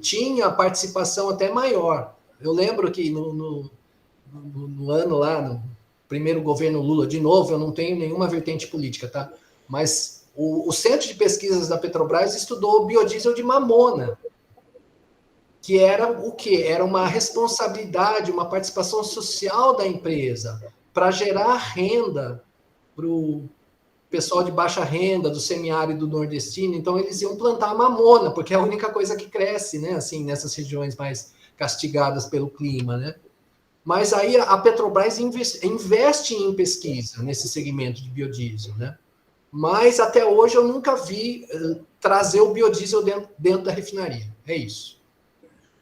tinha participação até maior. Eu lembro que no ano lá, no primeiro governo Lula, de novo, eu não tenho nenhuma vertente política, tá? Mas o Centro de Pesquisas da Petrobras estudou o biodiesel de mamona, que era o quê? Era uma responsabilidade, uma participação social da empresa para gerar renda pessoal de baixa renda, do semiárido nordestino, então eles iam plantar mamona, porque é a única coisa que cresce, né, assim, nessas regiões mais castigadas pelo clima, né? Mas aí a Petrobras investe em pesquisa nesse segmento de biodiesel, né? Mas até hoje eu nunca vi trazer o biodiesel dentro da refinaria. É isso.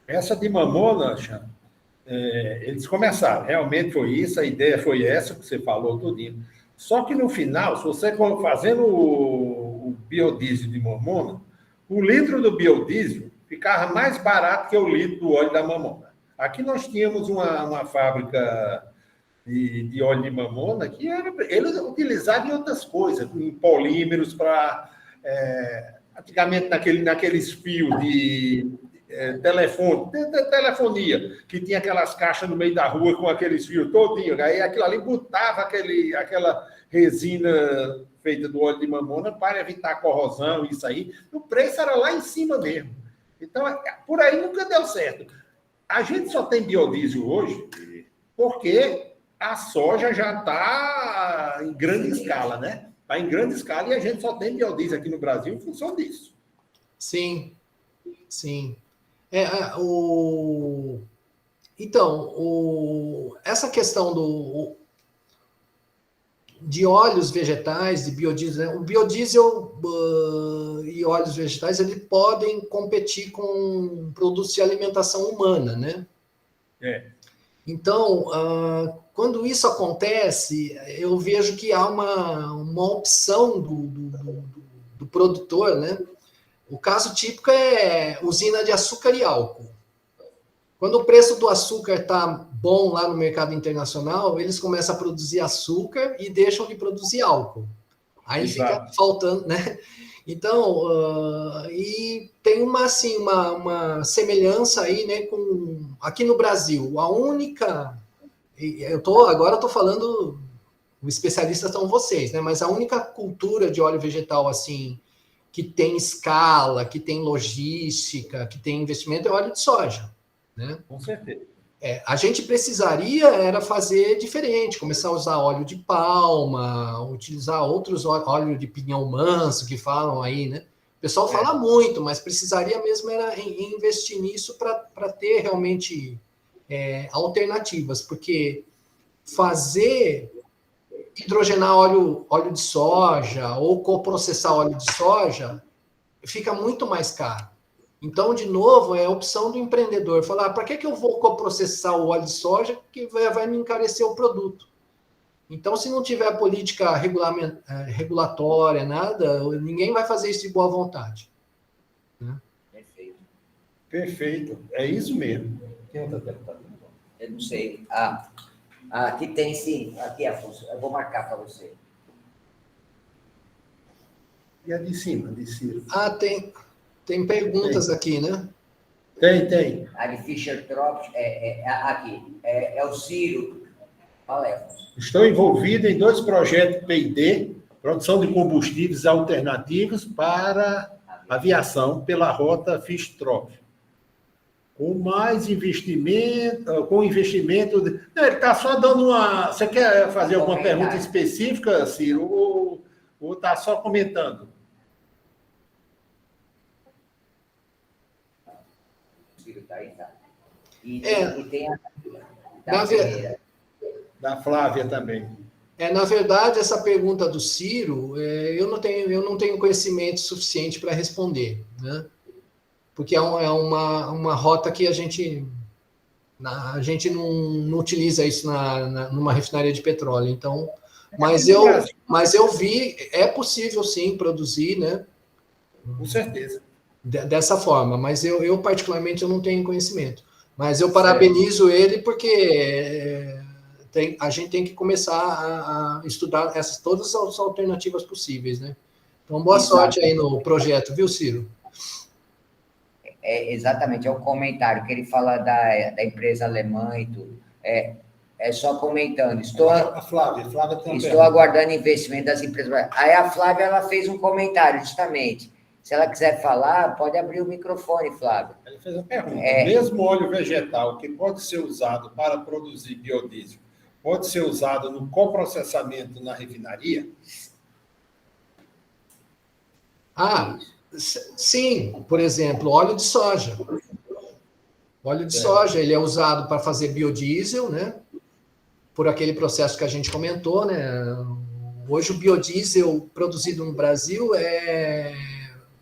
Essa de mamona, Xan, eles começaram, realmente foi isso, a ideia foi essa que você falou tudinho. Só que no final, se você fazendo o biodiesel de mamona, o litro do biodiesel ficava mais barato que o litro do óleo da mamona. Aqui nós tínhamos uma fábrica de óleo de mamona que eles utilizavam em outras coisas, em polímeros para... antigamente, naqueles fios de telefonia, que tinha aquelas caixas no meio da rua com aqueles fios todinhos. Aí aquilo ali botava aquela resina feita do óleo de mamona para evitar corrosão, isso aí. O preço era lá em cima mesmo. Então, por aí nunca deu certo. A gente só tem biodiesel hoje porque a soja já está em grande escala, né? Está em grande escala e a gente só tem biodiesel aqui no Brasil em função disso. Sim, sim. Essa questão de óleos vegetais, de biodiesel, né? O biodiesel e óleos vegetais, eles podem competir com produtos de alimentação humana, né? Então, quando isso acontece, eu vejo que há uma opção do produtor, né? O caso típico é usina de açúcar e álcool. Quando o preço do açúcar está bom lá no mercado internacional, eles começam a produzir açúcar e deixam de produzir álcool. Aí Exato. Fica faltando, né? Então, e tem uma semelhança aí, né, com aqui no Brasil. A única, agora eu estou falando, os especialistas são vocês, né? Mas a única cultura de óleo vegetal assim que tem escala, que tem logística, que tem investimento é óleo de soja, né? Com certeza. A gente precisaria era fazer diferente, começar a usar óleo de palma, utilizar outros óleo de pinhão manso que falam aí, né? O pessoal fala muito, mas precisaria mesmo era investir nisso para ter realmente alternativas, porque fazer hidrogenar óleo de soja ou coprocessar óleo de soja fica muito mais caro. Então, de novo, é a opção do empreendedor. Falar, para que eu vou coprocessar o óleo de soja que vai me encarecer o produto? Então, se não tiver política regulatória, nada, ninguém vai fazer isso de boa vontade. Né? Perfeito. É isso mesmo. Quem outra deputada? Eu não sei. Aqui tem sim. Aqui, Afonso. Eu vou marcar para você. E a de cima, de Ciro? Tem perguntas aqui, né? Tem. A de Fischer Tropsch, aqui. É o Ciro. Fala aí, Afonso. Estou envolvido em 2 projetos P&D, produção de combustíveis alternativos para aviação pela rota Fischer-Tropsch. Com mais investimento, Não, ele está só dando uma... Você quer fazer alguma pergunta específica, Ciro, ou está só comentando? Ciro tá aí, tá. E tem a Da Flávia também. Na verdade, essa pergunta do Ciro, eu não tenho conhecimento suficiente para responder, né? Porque é uma rota que a gente não utiliza isso numa refinaria de petróleo. Então, mas eu vi, é possível sim produzir, né? Com certeza. Dessa forma, mas eu particularmente eu não tenho conhecimento. Mas eu parabenizo ele porque a gente tem que começar a estudar todas as alternativas possíveis, né? Então, boa sorte aí no projeto, viu, Ciro? Exatamente, é um comentário que ele fala da empresa alemã e tudo. É só comentando. A Flávia também. Estou aguardando investimento das empresas. Aí a Flávia ela fez um comentário, justamente. Se ela quiser falar, pode abrir o microfone, Flávia. Ela fez a pergunta. Mesmo óleo vegetal que pode ser usado para produzir biodiesel, pode ser usado no coprocessamento na refinaria? Ah, sim, por exemplo, óleo de soja. O óleo de soja, ele é usado para fazer biodiesel, né? Por aquele processo que a gente comentou, né? Hoje o biodiesel produzido no Brasil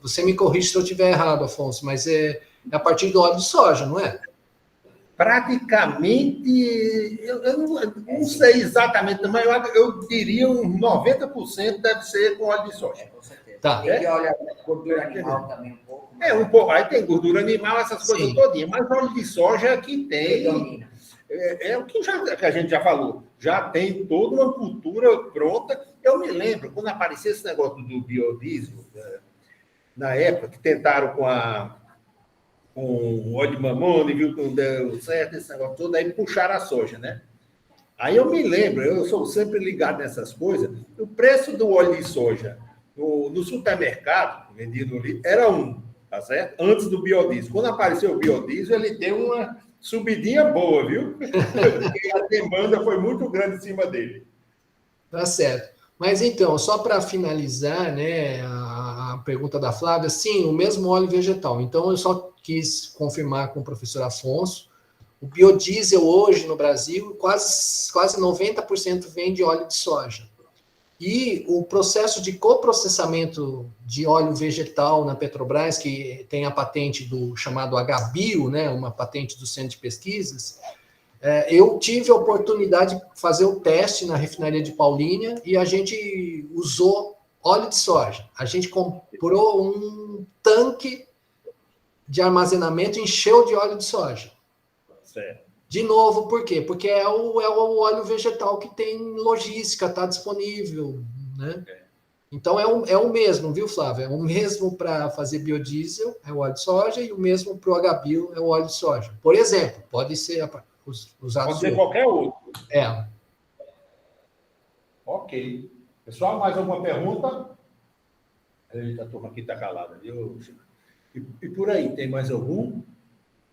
você me corrige se eu estiver errado, Afonso, mas é a partir do óleo de soja, não é? Praticamente, eu não sei exatamente, mas eu diria uns 90% deve ser com óleo de soja. Com certeza. Tá. Tem que olhar gordura animal também um pouco. Um pouco. Aí tem gordura animal, essas coisas Sim. todinhas, mas óleo de soja é que tem. Predomina. É o que a gente já falou. Já tem toda uma cultura pronta. Eu me lembro, quando apareceu esse negócio do biodiesel, na época, que tentaram com óleo de mamona, e viu que não deu certo, esse negócio todo, aí puxaram a soja, né? Aí eu me lembro, eu sou sempre ligado nessas coisas, o preço do óleo de soja no supermercado, vendido ali, era tá certo? Antes do biodiesel. Quando apareceu o biodiesel, ele deu uma subidinha boa, viu? Porque a demanda foi muito grande em cima dele. Tá certo. Mas então, só para finalizar, né, a pergunta da Flávia, sim, o mesmo óleo vegetal. Então, eu só quis confirmar com o professor Afonso, o biodiesel hoje no Brasil, quase 90% vem de óleo de soja. E o processo de coprocessamento de óleo vegetal na Petrobras, que tem a patente do chamado HBio, né, uma patente do Centro de Pesquisas, eu tive a oportunidade de fazer o teste na refinaria de Paulínia e a gente usou óleo de soja. A gente comprou um tanque de armazenamento, encheu de óleo de soja. Certo. De novo, por quê? Porque é o óleo vegetal que tem logística, está disponível, né? Então é o mesmo, viu, Flávio? É o mesmo para fazer biodiesel, é o óleo de soja, e o mesmo para o HBio é o óleo de soja. Por exemplo, pode ser usado. Pode ser qualquer outro. É. Ok. Pessoal, mais alguma pergunta? Eita, a turma aqui está calada, viu? E por aí, tem mais algum?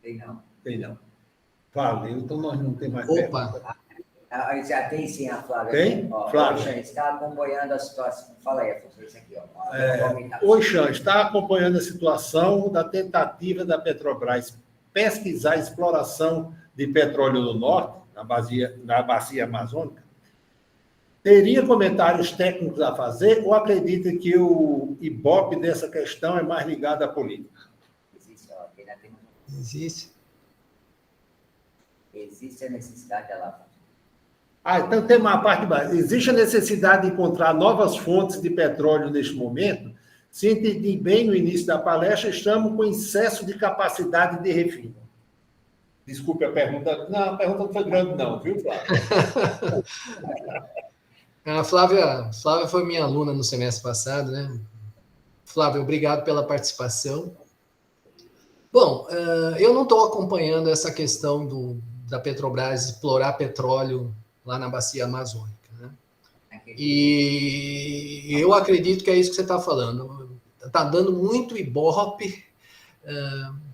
Tem não. Tem não. Valeu, então nós não temos mais Opa. pergunta. Já tem sim a Flávia. Tem? Ó, Flávia. Xan, está acompanhando a situação. Fala aí, Afonso, isso aqui, ó. Oi, Xan, está acompanhando a situação da tentativa da Petrobras pesquisar a exploração de petróleo no norte, na bacia amazônica? Teria comentários técnicos a fazer ou acredita que o ibope dessa questão é mais ligado à política? Existe. Existe a necessidade dela. Então tem uma parte básica. Existe a necessidade de encontrar novas fontes de petróleo neste momento? Se entendi bem no início da palestra, estamos com excesso de capacidade de refino. Desculpe a pergunta. Não, a pergunta não foi grande, não, viu, Flávia? A Flávia foi minha aluna no semestre passado, né? Flávia, obrigado pela participação. Bom, eu não estou acompanhando essa questão da Petrobras explorar petróleo lá na bacia amazônica, né? E eu acredito que é isso que você está falando. Está dando muito ibope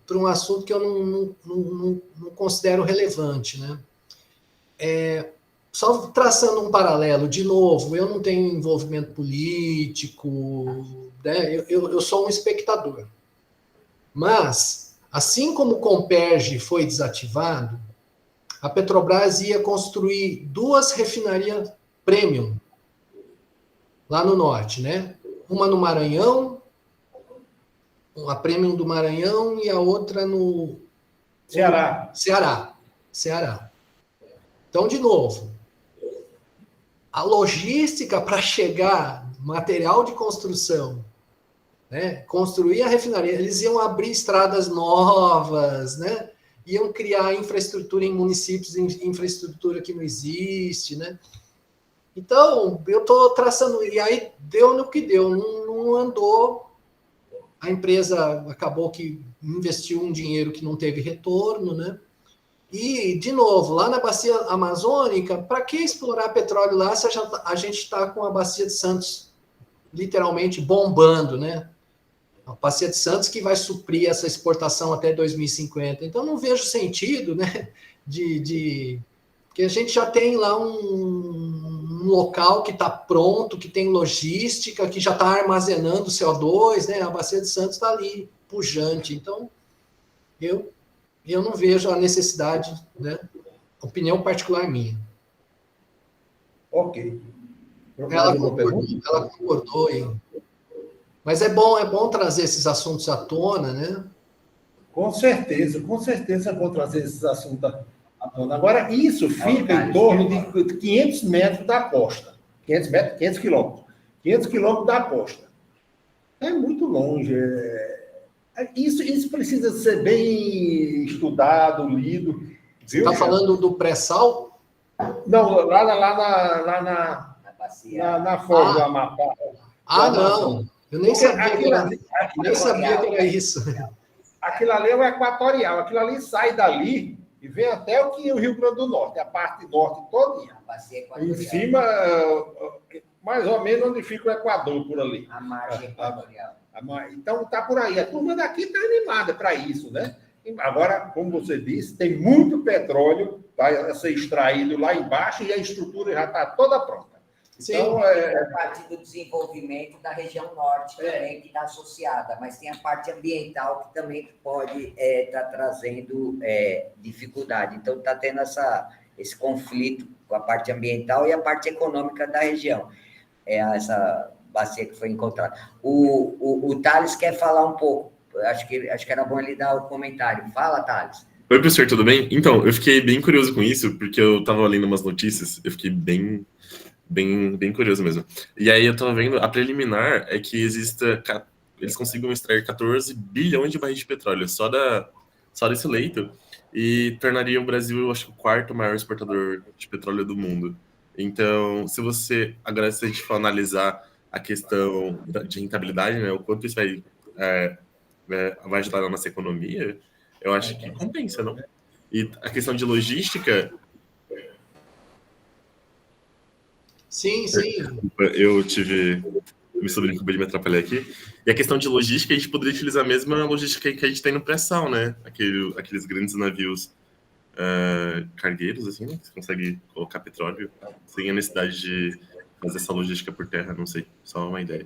para um assunto que eu não considero relevante, né? Só traçando um paralelo, de novo, eu não tenho envolvimento político, né? Eu sou um espectador. Mas, assim como o Comperj foi desativado, a Petrobras ia construir 2 refinarias premium lá no norte, né? Uma no Maranhão, a premium do Maranhão e a outra no Ceará. Então, de novo, a logística para chegar material de construção, né? Construir a refinaria, eles iam abrir estradas novas, né? Iam criar infraestrutura em municípios, infraestrutura que não existe, né? Então, eu estou traçando, e aí deu no que deu, não andou, a empresa acabou que investiu um dinheiro que não teve retorno, né? E, de novo, lá na bacia amazônica, para que explorar petróleo lá se a gente está com a bacia de Santos literalmente bombando, né? A bacia de Santos que vai suprir essa exportação até 2050. Então, não vejo sentido, né? Porque a gente já tem lá um local que está pronto, que tem logística, que já está armazenando CO2, né? A Bacia de Santos está ali, pujante. Então, eu não vejo a necessidade, né? Opinião particular minha. Ok. Ela concordou. Mas é bom trazer esses assuntos à tona, né? Com certeza é bom trazer esses assuntos à tona. Agora, isso fica em torno de 500 metros da costa. 500 metros, 500 quilômetros. 500 quilômetros da costa. É muito longe. Isso precisa ser bem estudado, lido. Você está falando do pré-sal? Não, lá na Foz do Amapá. Não. Eu nem sabia que era isso. Aquilo ali é o equatorial. Aquilo ali sai dali e vem até o Rio Grande do Norte, a parte norte todinha. Em cima, mais ou menos onde fica o Equador, por ali. A margem equatorial. Então, está por aí. A turma daqui está animada para isso, né? Agora, como você disse, tem muito petróleo para ser extraído lá embaixo e a estrutura já está toda pronta. Sim. Então, é a parte do desenvolvimento da região norte também, que está associada, mas tem a parte ambiental que também pode estar trazendo dificuldade. Então, está tendo esse conflito com a parte ambiental e a parte econômica da região. Essa bacia que foi encontrada. O Thales quer falar um pouco. Acho que era bom ele dar o comentário. Fala, Thales. Oi, professor, tudo bem? Então, eu fiquei bem curioso com isso, porque eu estava lendo umas notícias, eu fiquei bem curioso mesmo. E aí eu tava vendo, a preliminar é que eles consigam extrair 14 bilhões de barris de petróleo só desse leito, e tornaria o Brasil, eu acho, o quarto maior exportador de petróleo do mundo. Então, se a gente for analisar a questão de rentabilidade, né, o quanto isso vai ajudar na nossa economia, eu acho que compensa, não? E a questão de logística... Sim. Eu me sobrinho acabou de me atrapalhar aqui. E a questão de logística, a gente poderia utilizar a mesma logística que a gente tem no pré-sal, né? Aqueles grandes navios cargueiros, assim, né? Que você consegue colocar petróleo sem a necessidade de fazer essa logística por terra, não sei. Só uma ideia.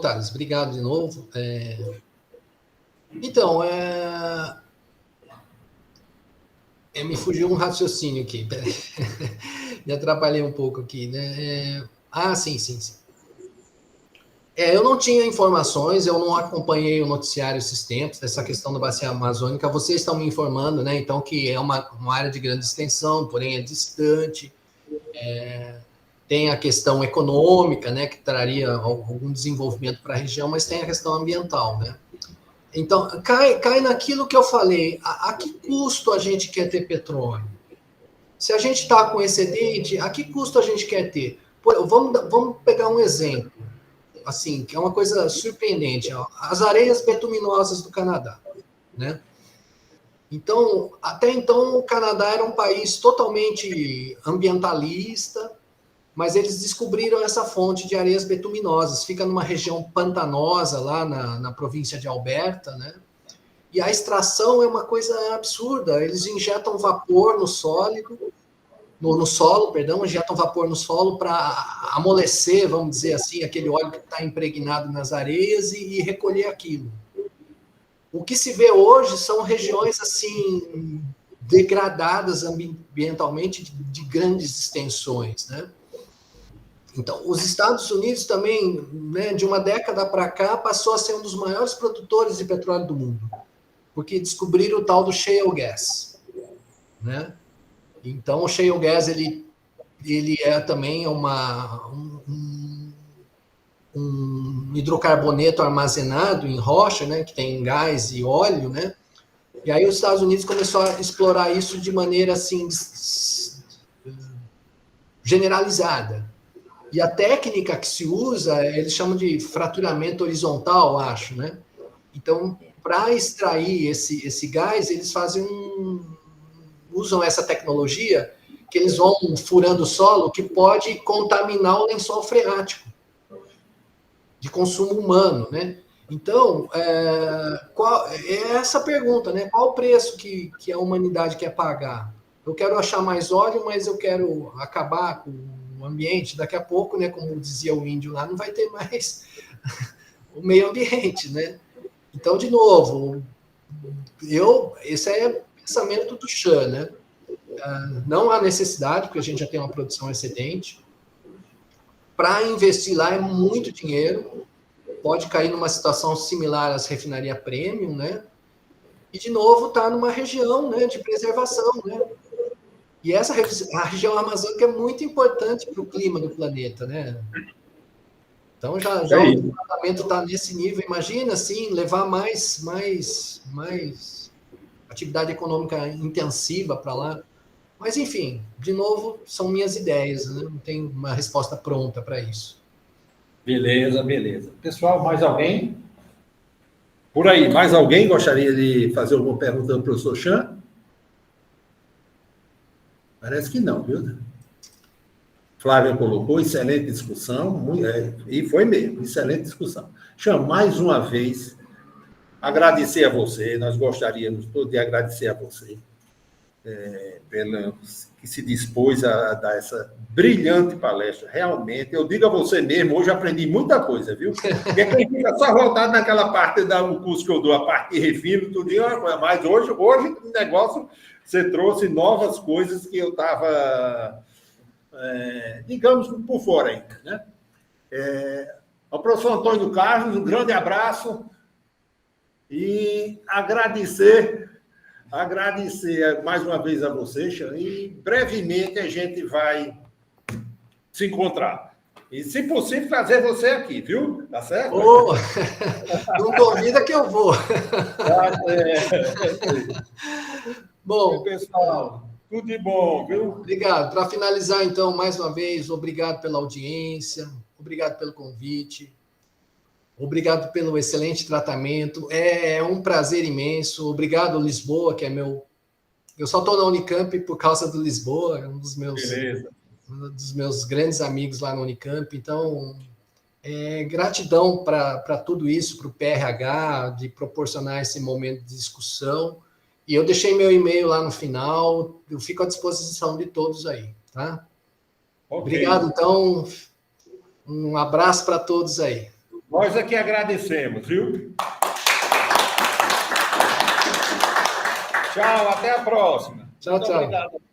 Thales, obrigado de novo. Então, me fugiu um raciocínio aqui. Me atrapalhei um pouco aqui, né? Sim. Eu não tinha informações, eu não acompanhei o noticiário esses tempos, dessa questão da bacia amazônica. Vocês estão me informando, né? Então, que é uma área de grande extensão, porém é distante. Tem a questão econômica, né? Que traria algum desenvolvimento para a região, mas tem a questão ambiental, né? Então, cai naquilo que eu falei. A que custo a gente quer ter petróleo? Se a gente está com excedente, a que custo a gente quer ter? Vamos pegar um exemplo, assim, que é uma coisa surpreendente. As areias betuminosas do Canadá, né? Então, até então, o Canadá era um país totalmente ambientalista, mas eles descobriram essa fonte de areias betuminosas. Fica numa região pantanosa, lá na província de Alberta, né? E a extração é uma coisa absurda. Eles injetam vapor no solo, injetam vapor no solo para amolecer, vamos dizer assim, aquele óleo que está impregnado nas areias e recolher aquilo. O que se vê hoje são regiões, assim, degradadas ambientalmente de grandes extensões, né? Então, os Estados Unidos também, né, de uma década para cá, passou a ser um dos maiores produtores de petróleo do mundo, porque descobriram o tal do shale gas, né? Então, o shale gas, ele é também um hidrocarboneto armazenado em rocha, né, que tem gás e óleo, né? E aí os Estados Unidos começou a explorar isso de maneira, assim, generalizada. E a técnica que se usa, eles chamam de fraturamento horizontal, acho, né? Então, para extrair esse gás, eles usam essa tecnologia que eles vão furando o solo, que pode contaminar o lençol freático de consumo humano, né? Então, é essa pergunta, né? Qual o preço que a humanidade quer pagar? eu quero achar mais óleo, mas eu quero acabar com o ambiente. Daqui a pouco, né, como dizia o índio lá, não vai ter mais o meio ambiente, né? Então, de novo, esse é o pensamento do Chan, né? Não há necessidade, porque a gente já tem uma produção excedente. Para investir lá é muito dinheiro, pode cair numa situação similar às refinarias premium, né? E, de novo, está numa região, né, de preservação, né? E a região amazônica é muito importante para o clima do planeta, né? Então, já o tratamento está nesse nível. Imagina, assim, levar mais atividade econômica intensiva para lá. Mas, enfim, de novo, são minhas ideias, né? Não tem uma resposta pronta para isso. Beleza, beleza. Pessoal, mais alguém? Por aí, mais alguém gostaria de fazer alguma pergunta ao professor Chan? Parece que não, viu? Flávia colocou, excelente discussão, e foi mesmo, excelente discussão. Chan, mais uma vez, agradecer a você, nós gostaríamos todos de agradecer a você, pelo que se dispôs a dar essa brilhante palestra. Realmente, eu digo a você mesmo, hoje aprendi muita coisa, viu? Porque quem fica só voltado naquela parte do curso que eu dou, a parte de refino, tudo, mas hoje o negócio, você trouxe novas coisas que eu estava, digamos, por fora ainda, né? Ao professor Antônio Carlos, um grande abraço e agradecer mais uma vez a você, Chan, e brevemente a gente vai se encontrar. E, se possível, trazer você aqui, viu? Tá certo? Oh, não convida que eu vou. Bom, pessoal, tudo de bom, viu? Obrigado. Para finalizar, então, mais uma vez, obrigado pela audiência, obrigado pelo convite. Obrigado pelo excelente tratamento. É um prazer imenso. Obrigado, Lisboa, que é meu... Eu só estou na Unicamp por causa do Lisboa, é um dos meus grandes amigos lá na Unicamp. Então, gratidão para tudo isso, para o PRH, de proporcionar esse momento de discussão. E eu deixei meu e-mail lá no final. Eu fico à disposição de todos aí, tá? Okay. Obrigado, então. Um abraço para todos aí. Nós aqui agradecemos, viu? Tchau, até a próxima. Tchau, tchau. Obrigado.